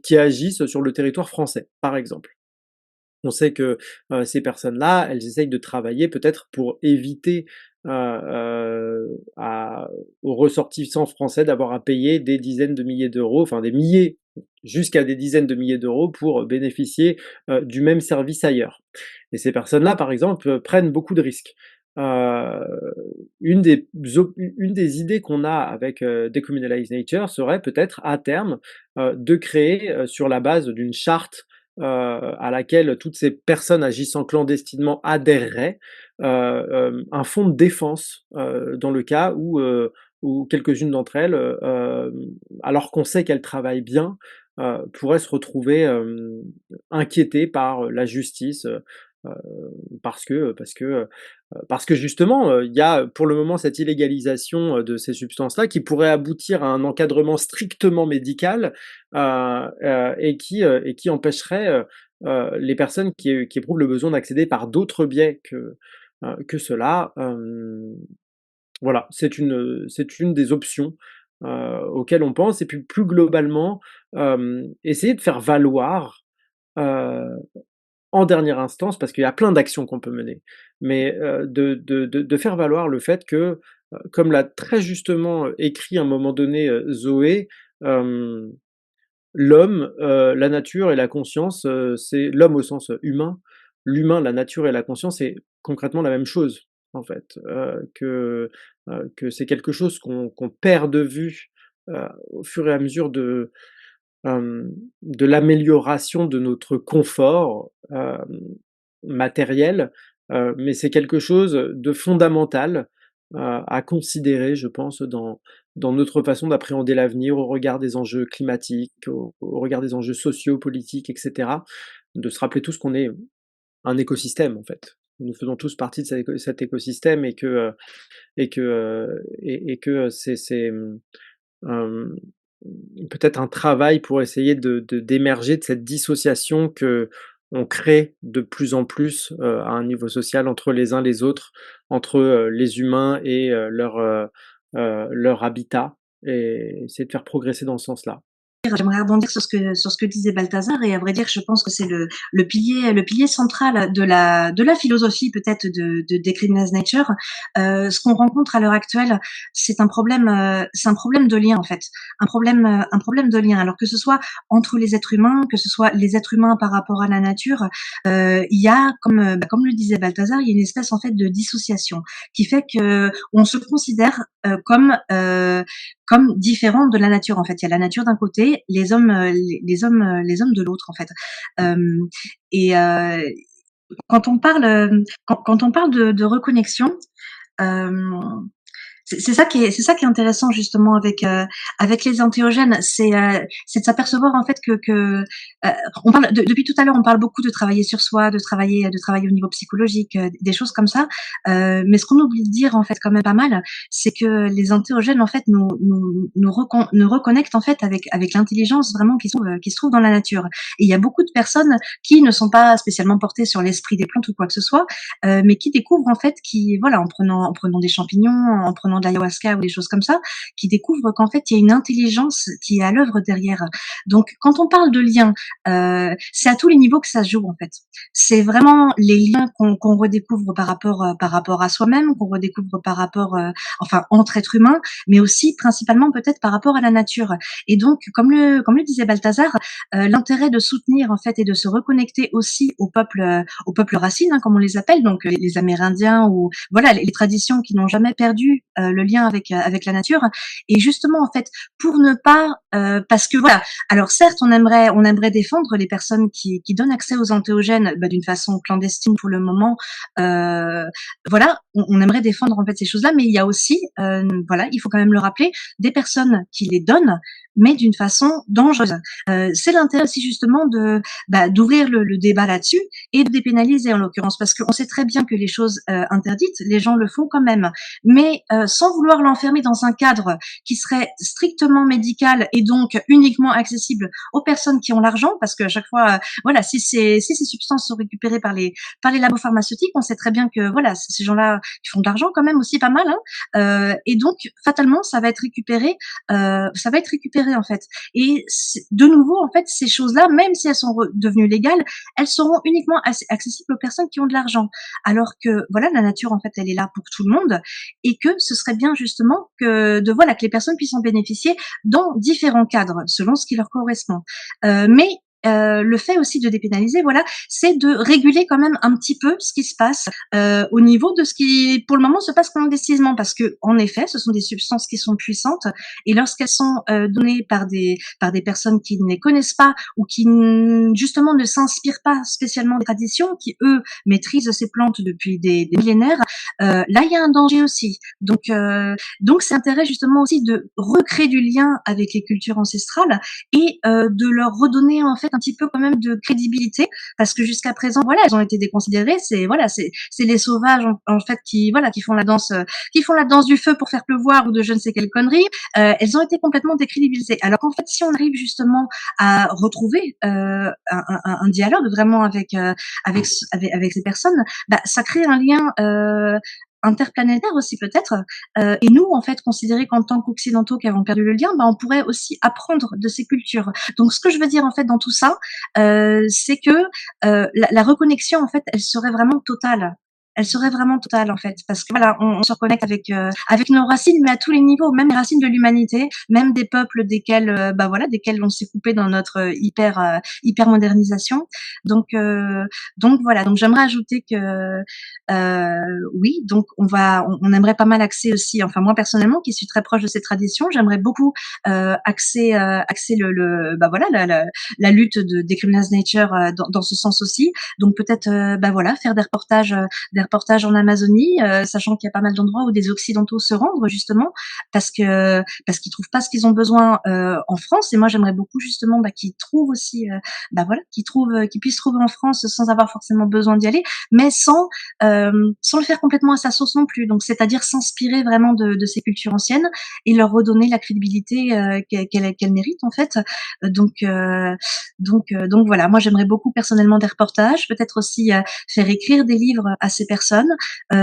qui agissent sur le territoire français, par exemple. On sait que, ces personnes-là, elles essayent de travailler peut-être pour éviter, à aux ressortissants français d'avoir à payer des dizaines de milliers d'euros, enfin des milliers, jusqu'à des dizaines de milliers d'euros pour bénéficier, du même service ailleurs. Et ces personnes-là, par exemple, prennent beaucoup de risques. Heu, une des idées qu'on a avec, Decriminalize Nature serait peut-être à terme, de créer, sur la base d'une charte, à laquelle toutes ces personnes agissant clandestinement adhéreraient, un fonds de défense, dans le cas où quelques-unes d'entre elles, alors qu'on sait qu'elles travaillent bien, pourraient se retrouver, inquiétées par la justice, parce que justement, il y a pour le moment cette illégalisation, de ces substances-là qui pourrait aboutir à un encadrement strictement médical, et qui empêcherait, les personnes qui éprouvent le besoin d'accéder par d'autres biais que cela. Voilà, c'est une des options, auxquelles on pense et puis plus globalement, essayer de faire valoir, heu en dernière instance, parce qu'il y a plein d'actions qu'on peut mener, mais de faire valoir le fait que, comme l'a très justement, écrit à un moment donné, Zoé, hem, l'homme, la nature et la conscience, c'est l'homme au sens, humain, l'humain, la nature et la conscience, c'est concrètement la même chose, en fait, que c'est quelque chose qu'on perd de vue, au fur et à mesure de l'amélioration de notre confort, matériel, mais c'est quelque chose de fondamental, à considérer, je pense, dans notre façon d'appréhender l'avenir au regard des enjeux climatiques, au regard des enjeux sociaux, politiques et cetera. De se rappeler tous qu'on est un écosystème, en fait. Nous faisons tous partie de cet écosystème et que hem, peut-être un travail pour essayer d'émerger de cette dissociation que on crée de plus en plus, à un niveau social entre les uns les autres, entre, les humains et leur habitat et essayer de faire progresser dans ce sens-là. J'aimerais rebondir sur ce que disait Balthazar et à vrai dire, je pense que c'est le pilier central de la philosophie peut-être de Decryptase Nature. Ce qu'on rencontre à l'heure actuelle, c'est un problème de lien en fait, un problème de lien. Alors que ce soit entre les êtres humains, que ce soit les êtres humains par rapport à la nature, il y a comme le disait Balthazar, il y a une espèce en fait de dissociation qui fait que on se considère comme différents de la nature en fait. Il y a la nature d'un côté, les hommes de l'autre en fait. Euh, et quand on parle quand on parle de reconnexion, euh, C'est ça qui est intéressant justement avec les antéogènes, c'est de s'apercevoir en fait que on parle depuis tout à l'heure, on parle beaucoup de travailler sur soi, de travailler au niveau psychologique, des choses comme ça. Mais ce qu'on oublie de dire en fait quand même pas mal, c'est que les antéogènes en fait nous reconnectent en fait avec l'intelligence vraiment qui se trouve dans la nature. Et il y a beaucoup de personnes qui ne sont pas spécialement portées sur l'esprit des plantes ou quoi que ce soit, mais qui découvrent en fait, qui voilà, en prenant des champignons, en prenant de l'ayahuasca ou des choses comme ça, qui découvrent qu'en fait il y a une intelligence qui est à l'œuvre derrière. Donc quand on parle de liens, c'est à tous les niveaux que ça se joue en fait. C'est vraiment les liens qu'on redécouvre par rapport à soi-même, qu'on redécouvre par rapport, enfin entre êtres humains, mais aussi principalement peut-être par rapport à la nature. Et donc comme le disait Balthazar, l'intérêt de soutenir en fait et de se reconnecter aussi aux peuples racines, hein, comme on les appelle, donc les Amérindiens ou voilà les traditions qui n'ont jamais perdu le lien avec la nature. Et justement en fait pour ne pas parce que voilà, alors certes on aimerait défendre les personnes qui donnent accès aux antéogènes d'une façon clandestine pour le moment. Voilà, on aimerait défendre en fait ces choses-là, mais il y a aussi voilà, il faut quand même le rappeler, des personnes qui les donnent mais d'une façon dangereuse. C'est l'intérêt aussi justement d'ouvrir le débat là-dessus et de dépénaliser en l'occurrence, parce qu'on sait très bien que les choses interdites, les gens le font quand même, mais sans vouloir l'enfermer dans un cadre qui serait strictement médical et donc uniquement accessible aux personnes qui ont l'argent, parce qu'à chaque fois, voilà, si ces substances sont récupérées par les labos pharmaceutiques, on sait très bien que voilà, ces gens-là, ils font de l'argent quand même aussi pas mal, hein, et donc fatalement, ça va être récupéré en fait. Et de nouveau, en fait, ces choses-là, même si elles sont devenues légales, elles seront uniquement accessibles aux personnes qui ont de l'argent. Alors que voilà, la nature, en fait, elle est là pour tout le monde, et que ce serait bien justement que les personnes puissent en bénéficier dans différents cadres, selon ce qui leur correspond. Mais le fait aussi de dépénaliser, voilà, c'est de réguler quand même un petit peu ce qui se passe au niveau de ce qui, pour le moment, se passe clandestinement, parce que en effet, ce sont des substances qui sont puissantes, et lorsqu'elles sont données par des personnes qui ne les connaissent pas ou qui justement ne s'inspirent pas spécialement des traditions, qui eux maîtrisent ces plantes depuis des millénaires, là il y a un danger aussi. Donc c'est intérêt justement aussi de recréer du lien avec les cultures ancestrales et de leur redonner en fait un petit peu quand même de crédibilité, parce que jusqu'à présent voilà, elles ont été déconsidérées, c'est les sauvages en fait qui font la danse du feu pour faire pleuvoir ou de je ne sais quelle connerie. Elles ont été complètement décrédibilisées, alors qu'en fait si on arrive justement à retrouver un dialogue vraiment avec ces personnes, ça crée un lien interplanétaire aussi peut-être, et nous en fait considérer qu'en tant qu'occidentaux qui avons perdu le lien, on pourrait aussi apprendre de ces cultures. Donc ce que je veux dire en fait dans tout ça, c'est que la reconnexion en fait elle serait vraiment totale. Elle serait vraiment totale en fait, parce que voilà, on se reconnecte avec nos racines, mais à tous les niveaux, même les racines de l'humanité, même des peuples desquels on s'est coupé dans notre hyper modernisation. Donc voilà, donc j'aimerais ajouter que oui, donc on aimerait pas mal axer aussi, enfin moi personnellement qui suis très proche de ces traditions, j'aimerais beaucoup axer la lutte de Decriminalize Nature dans ce sens aussi. Donc peut-être faire des reportages en Amazonie, sachant qu'il y a pas mal d'endroits où des occidentaux se rendent justement parce qu'ils trouvent pas ce qu'ils ont besoin en France. Et moi j'aimerais beaucoup justement qu'ils trouvent aussi qu'ils puissent trouver en France sans avoir forcément besoin d'y aller, mais sans le faire complètement à sa sauce non plus. Donc, c'est-à-dire s'inspirer vraiment de ces cultures anciennes et leur redonner la crédibilité qu'elles méritent en fait. Donc voilà. Moi, j'aimerais beaucoup personnellement des reportages, peut-être aussi faire écrire des livres à ces personnes,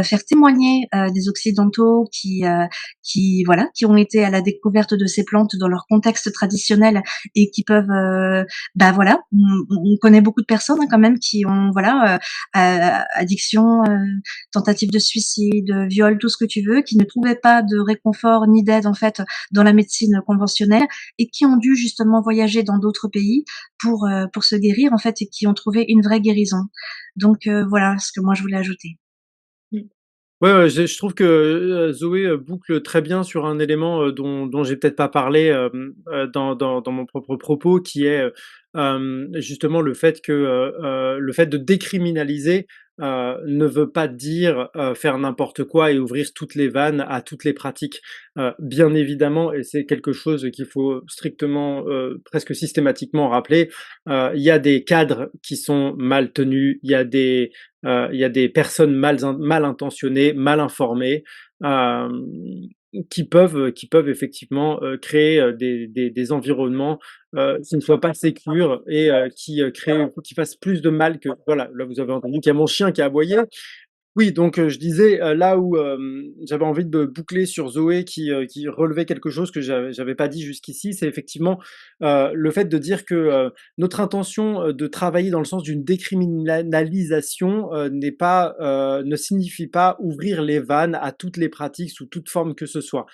faire témoigner des occidentaux qui ont été à la découverte de ces plantes dans leur contexte traditionnel et qui peuvent, on connaît beaucoup de personnes quand même qui ont addiction, tentative de suicide, viol, tout ce que tu veux, qui ne trouvaient pas de réconfort ni d'aide en fait dans la médecine conventionnelle et qui ont dû justement voyager dans d'autres pays pour se guérir en fait et qui ont trouvé une vraie guérison. Donc voilà ce que moi je voulais ajouter. Mmh. Ouais, ouais, je trouve que, Zoé, boucle très bien sur un élément, dont j'ai peut-être pas parlé, dans mon propre propos, qui est, justement le fait que, le fait de décriminaliser, ne veut pas dire, faire n'importe quoi et ouvrir toutes les vannes à toutes les pratiques. Bien évidemment, et c'est quelque chose qu'il faut strictement, presque systématiquement rappeler, il y a des cadres qui sont mal tenus, il y a des personnes mal intentionnées, mal informées, hem, qui peuvent effectivement, créer, des environnements, qui ne soient pas sécures et qui fassent plus de mal que voilà, là vous avez entendu qu'il y a mon chien qui a aboyé. Oui, donc je disais, là où, j'avais envie de boucler sur Zoé qui relevait quelque chose que j'avais pas dit jusqu'ici, c'est effectivement, le fait de dire que, notre intention, de travailler dans le sens d'une décriminalisation, ne signifie pas ouvrir les vannes à toutes les pratiques sous toute forme que ce soit.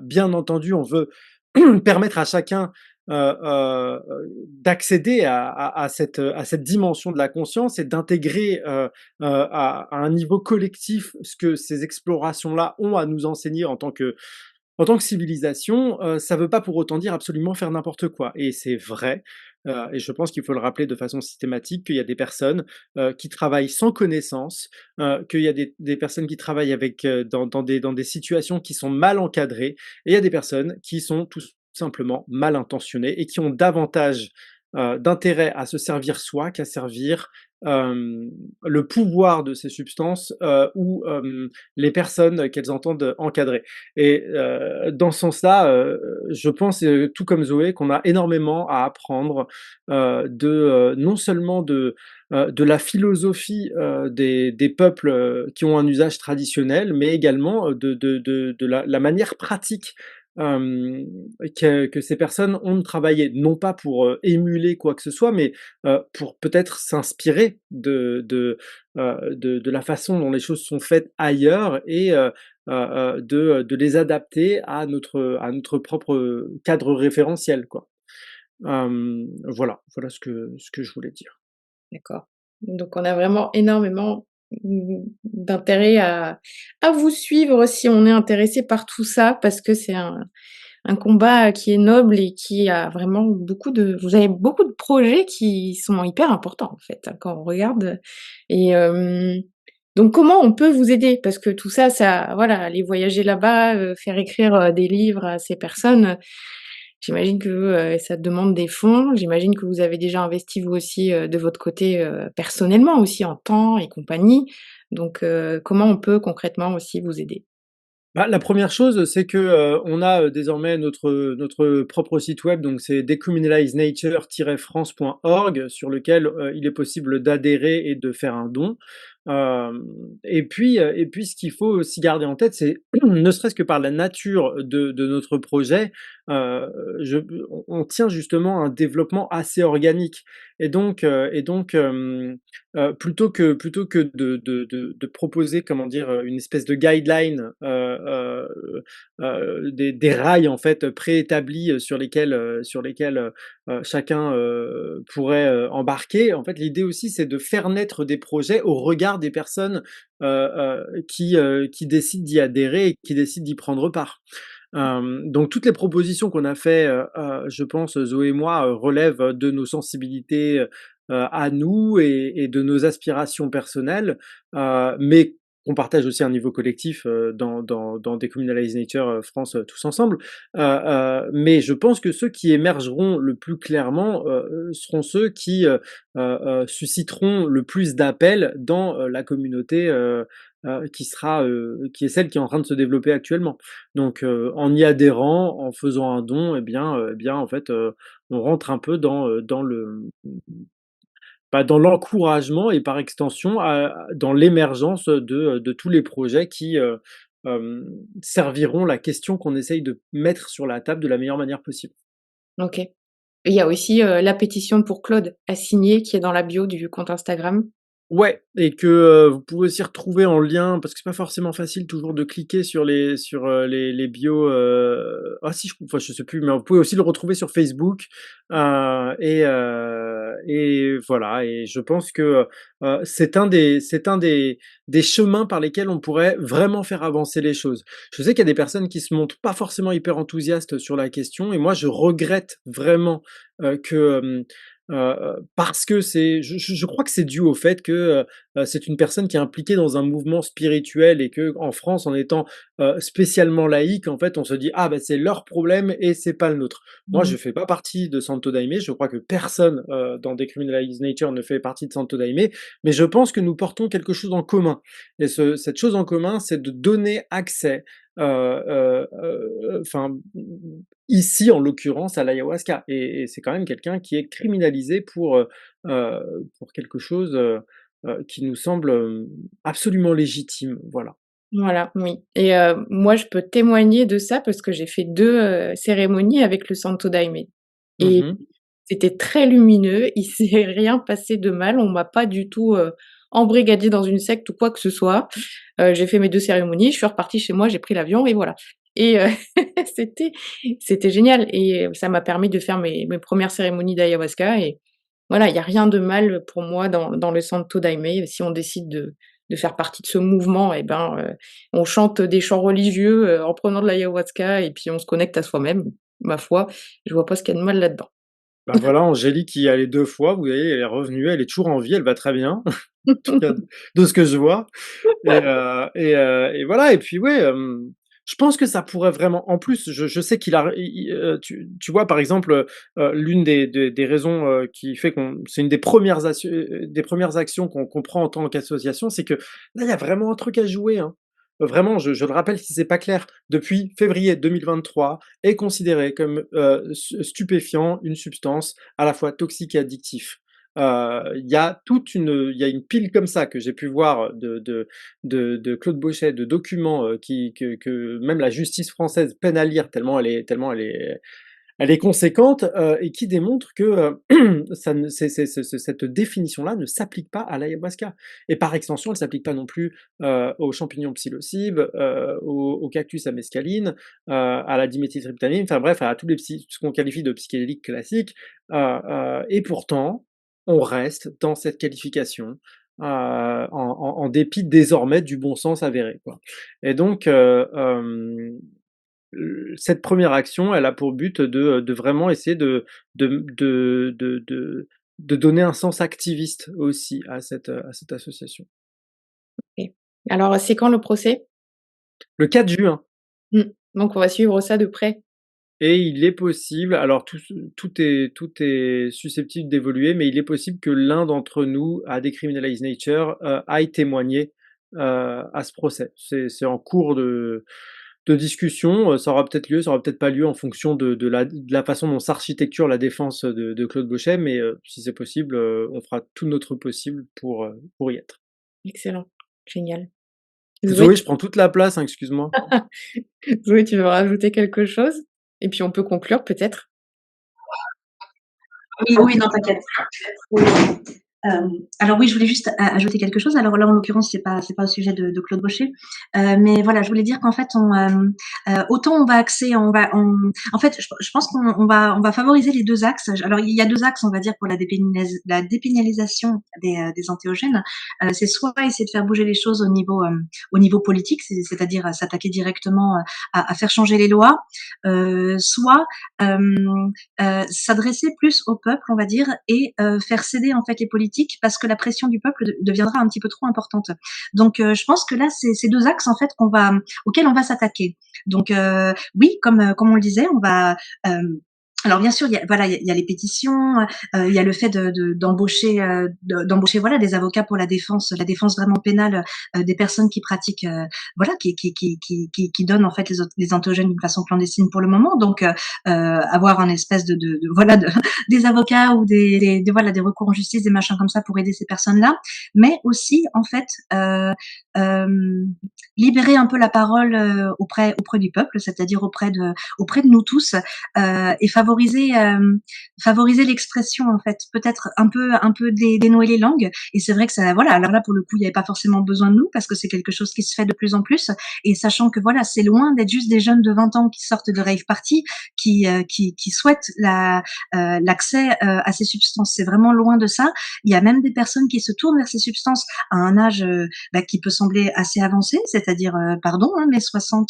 Bien entendu, on veut permettre à chacun, d'accéder à cette dimension de la conscience et d'intégrer, à un niveau collectif ce que ces explorations-là ont à nous enseigner en tant que civilisation. Ça veut pas pour autant dire absolument faire n'importe quoi et c'est vrai, et je pense qu'il faut le rappeler de façon systématique qu'il y a des personnes, qui travaillent sans connaissance, qu'il y a des personnes qui travaillent avec, dans des situations qui sont mal encadrées et il y a des personnes qui sont tout simplement mal intentionnées et qui ont davantage, d'intérêt à se servir soi qu'à servir, le pouvoir de ces substances, ou, les personnes qu'elles entendent encadrer. Et dans ce sens-là, je pense, tout comme Zoé, qu'on a énormément à apprendre, non seulement de la philosophie, des peuples, qui ont un usage traditionnel, mais également, de la manière pratique, hem, que ces personnes ont de travailler. Non pas pour, émuler quoi que ce soit, mais pour peut-être s'inspirer de la façon dont les choses sont faites ailleurs et de les adapter à notre propre cadre référentiel, quoi. Voilà ce que je voulais dire. D'accord. Donc on a vraiment énormément, d'intérêt à vous suivre si on est intéressé par tout ça, parce que c'est un combat qui est noble et qui a vraiment vous avez beaucoup de projets qui sont hyper importants, en fait, hein, quand on regarde et donc comment on peut vous aider? Parce que tout ça, voilà, aller voyager là-bas, faire écrire, des livres à ces personnes, j'imagine que, ça demande des fonds. J'imagine que vous avez déjà investi vous aussi, de votre côté, personnellement aussi en temps et compagnie. Donc, comment on peut concrètement aussi vous aider? Bah, la première chose, c'est que, on a, désormais notre propre site web, donc c'est decriminalizenature-france.org sur lequel, il est possible d'adhérer et de faire un don. Et puis ce qu'il faut aussi garder en tête, c'est ne serait-ce que par la nature de notre projet, heu, je on tient justement à un développement assez organique plutôt que de proposer, comment dire, une espèce de guideline, des rails en fait préétablis, sur lesquels, chacun, pourrait, embarquer. En fait, l'idée aussi, c'est de faire naître des projets au regard des personnes, qui décident d'y adhérer et qui décident d'y prendre part. Donc toutes les propositions qu'on a fait, je pense, Zoé et moi, relèvent de nos sensibilités, à nous et de nos aspirations personnelles, mais on partage aussi un niveau collectif, dans Decriminalize Nature, France, tous ensemble. Mais je pense que ceux qui émergeront le plus clairement, seront ceux qui, susciteront le plus d'appels dans, la communauté, qui est celle qui est en train de se développer actuellement. Donc, en y adhérant, en faisant un don, eh bien, en fait, on rentre un peu dans l'encouragement et par extension dans l'émergence de tous les projets qui, serviront la question qu'on essaye de mettre sur la table de la meilleure manière possible. OK. Et il y a aussi, la pétition pour Claude à signer qui est dans la bio du compte Instagram. Ouais, et que, vous pouvez aussi retrouver en lien parce que c'est pas forcément facile toujours de cliquer les bios, ah si, enfin, je sais plus, mais vous pouvez aussi le retrouver sur Facebook, et voilà, et je pense que, c'est un des chemins par lesquels on pourrait vraiment faire avancer les choses. Je sais qu'il y a des personnes qui se montrent pas forcément hyper enthousiastes sur la question et moi je regrette vraiment, que, parce que je crois que c'est dû au fait que, c'est une personne qui est impliquée dans un mouvement spirituel et qu'en France, en étant, spécialement laïque, en fait, on se dit: «Ah bah, c'est leur problème et c'est pas le nôtre». Moi, Mmh. je fais pas partie de Santo Daime, je crois que personne, dans Decriminalize Nature ne fait partie de Santo Daime, mais je pense que nous portons quelque chose en commun et cette chose en commun, c'est de donner accès, enfin, ici, en l'occurrence, à l'ayahuasca et c'est quand même quelqu'un qui est criminalisé pour quelque chose, qui nous semble, absolument légitime, voilà. Voilà, oui et moi, je peux témoigner de ça parce que j'ai fait 2 cérémonies avec le Santo Daime Mmh et mh. c'était très lumineux. Il s'est rien passé de mal. On m'a pas du tout, embrigadée dans une secte ou quoi que ce soit. J'ai fait mes 2 cérémonies, je suis repartie chez moi, j'ai pris l'avion et voilà et c'était c'était génial et ça m'a permis de faire mes 1res cérémonies d'ayahuasca et voilà, il y a rien de mal pour moi dans le Santo Daime. Si on décide de faire partie de ce mouvement et ben, on chante des chants religieux, en prenant de l'ayahuasca et puis on se connecte à soi-même. Ma foi, je vois pas ce qu'il y a de mal là-dedans. Bah, voilà, Angélique y est allée 2 fois, vous voyez, elle est revenue, elle est toujours en vie, elle va très bien, en tout cas de ce que je vois et voilà et puis ouais, je pense que ça pourrait vraiment en plus, je sais qu'il a tu vois, par exemple, l'une des raisons, qui fait qu'on c'est une des premières actions qu'on prend en tant qu'association, c'est que là, il y a vraiment un truc à jouer, hein. Vraiment, je le rappelle si c'est pas clair, depuis février 2023 est considéré comme, stupéfiant, une substance à la fois toxique et addictif. Il y a une pile comme ça que j'ai pu voir de Claude Bauchet, de documents, que même la justice française peine à lire tellement elle est conséquente, et qui démontre que, ça ne cette définition-là ne s'applique pas à l'ayahuasca et par extension, elle s'applique pas non plus, aux champignons psilocybe, au cactus à mescaline, à la diméthyltryptamine, enfin bref, à tous les ce qu'on qualifie de psychédéliques classiques, et pourtant, on reste dans cette qualification, en dépit désormais du bon sens avéré, quoi et donc, cette première action, elle a pour but de vraiment essayer de donner un sens activiste aussi à cette association. OK. Alors, c'est quand le procès? Le 4 juin Mmh. Donc on va suivre ça de près. et il est possible alors tout est susceptible d'évoluer, mais il est possible que l'un d'entre nous, à Decriminalize Nature, aille témoigner, à ce procès. C'est en cours de discussion, ça aura peut-être lieu, ça aura peut-être pas lieu en fonction de la façon dont s'architecture la défense de Claude Bauchet, mais si c'est possible, on fera tout notre possible pour y être. Excellent, génial. Zoé, Zoé, je prends toute la place, hein, excuse-moi. Zoé, tu veux rajouter quelque chose? Et puis on peut conclure peut-être? Oui, oui, non, t'inquiète. Oui. Alors oui, je voulais juste ajouter quelque chose. Alors là, en l'occurrence, c'est pas au sujet de Claude Bauchet, mais voilà, je voulais dire qu'en fait, autant on va axer, en fait, je pense qu'on va favoriser les 2 axes. Alors il y a 2 axes, on va dire, pour la dépénalisation des entéogènes. C'est soit essayer de faire bouger les choses au niveau politique, c'est-à-dire s'attaquer directement à faire changer les lois, soit s'adresser plus au peuple, on va dire, et faire céder en fait les politiques parce que la pression du peuple deviendra un petit peu trop importante. Donc, je pense que là, c'est ces 2 axes en fait auxquels on va s'attaquer. Donc, oui, comme on le disait, on va alors bien sûr, il y a les pétitions, il y a le fait d'embaucher voilà des avocats pour la défense vraiment pénale des personnes qui pratiquent voilà qui donnent en fait les entéogènes d'une façon clandestine pour le moment. Donc avoir un espèce voilà des avocats ou voilà des recours en justice, des machins comme ça pour aider ces personnes-là, mais aussi en fait euh, libérer un peu la parole auprès du peuple, c'est-à-dire auprès de nous tous et favoriser l'expression en fait, peut-être un peu dénouer les langues. Et c'est vrai que ça, voilà. Alors là, pour le coup, il n'y avait pas forcément besoin de nous parce que c'est quelque chose qui se fait de plus en plus. Et sachant que voilà, c'est loin d'être juste des jeunes de 20 ans qui sortent de rave party, qui souhaitent l'accès à ces substances. C'est vraiment loin de ça. Il y a même des personnes qui se tournent vers ces substances à un âge qui peut sembler assez avancé, c'est-à-dire, pardon, hein, mais 60,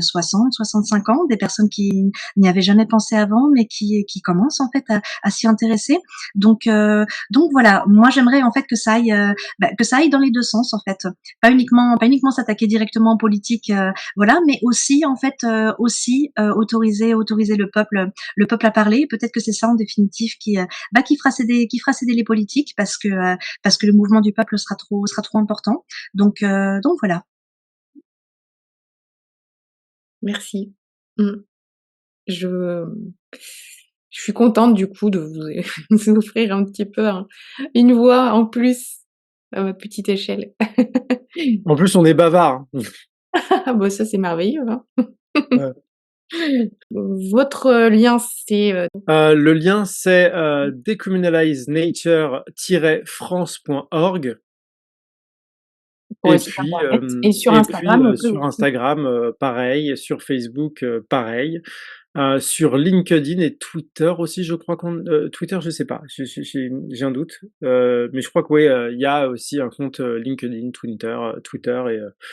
65 ans, des personnes qui n'y avaient jamais pensé avant temps, mais qui commencent en fait à s'y intéresser. Donc voilà, moi j'aimerais en fait que ça aille dans les deux sens en fait, pas uniquement s'attaquer directement aux politiques, voilà, mais aussi en fait autoriser le peuple à parler. Peut-être que c'est ça en définitive qui fera céder les politiques parce que le mouvement du peuple sera trop important. Donc voilà. Merci. Mmh. Je je suis contente du coup de vous vous offrir un petit peu une voix en plus à ma petite échelle. En plus, on est bavard. Ah bah, ça c'est merveilleux, hein. Ouais. Votre lien c'est, Le lien, c'est decriminalizenature-france.org. pour le site internet et sur Et puis Instagram on peut sur aussi. Instagram, pareil, sur Facebook, pareil, sur LinkedIn et Twitter aussi, je crois Twitter, je sais pas, j'ai un doute, mais je crois que oui, il y a aussi un compte, LinkedIn, Twitter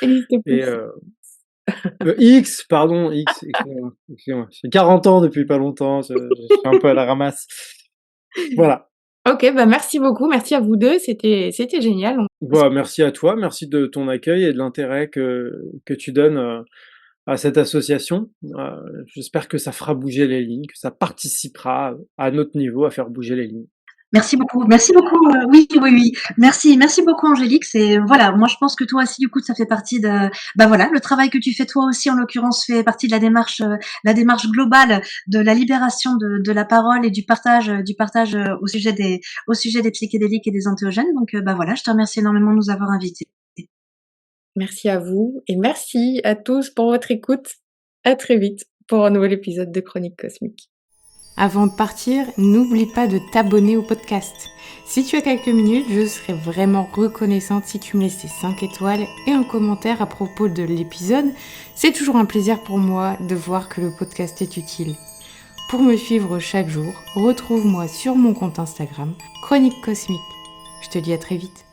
N'hésitez et plus. X, pardon, X, excusez-moi. J'ai 40 ans depuis pas longtemps, je suis un peu à la ramasse. Voilà. OK, bah, merci beaucoup, merci à vous 2, c'était génial. Bah, merci à toi, merci de ton accueil et de l'intérêt que tu donnes, à cette association. J'espère que ça fera bouger les lignes, que ça participera à notre niveau à faire bouger les lignes. Merci beaucoup, oui, oui, oui. Merci beaucoup Angélique. C'est voilà, moi je pense que toi aussi du coup ça fait partie de voilà, le travail que tu fais toi aussi en l'occurrence fait partie de la démarche globale de la libération de la parole et du partage au sujet des psychédéliques et des antéogènes. Donc voilà, je te remercie énormément de nous avoir invités. Merci à vous et merci à tous pour votre écoute. À très vite pour un nouvel épisode de Chronique Cosmique. Avant de partir, n'oublie pas de t'abonner au podcast. Si tu as quelques minutes, je serais vraiment reconnaissante si tu me laissais 5 étoiles et un commentaire à propos de l'épisode. C'est toujours un plaisir pour moi de voir que le podcast est utile. Pour me suivre chaque jour, retrouve-moi sur mon compte Instagram, Chronique Cosmique. Je te dis à très vite.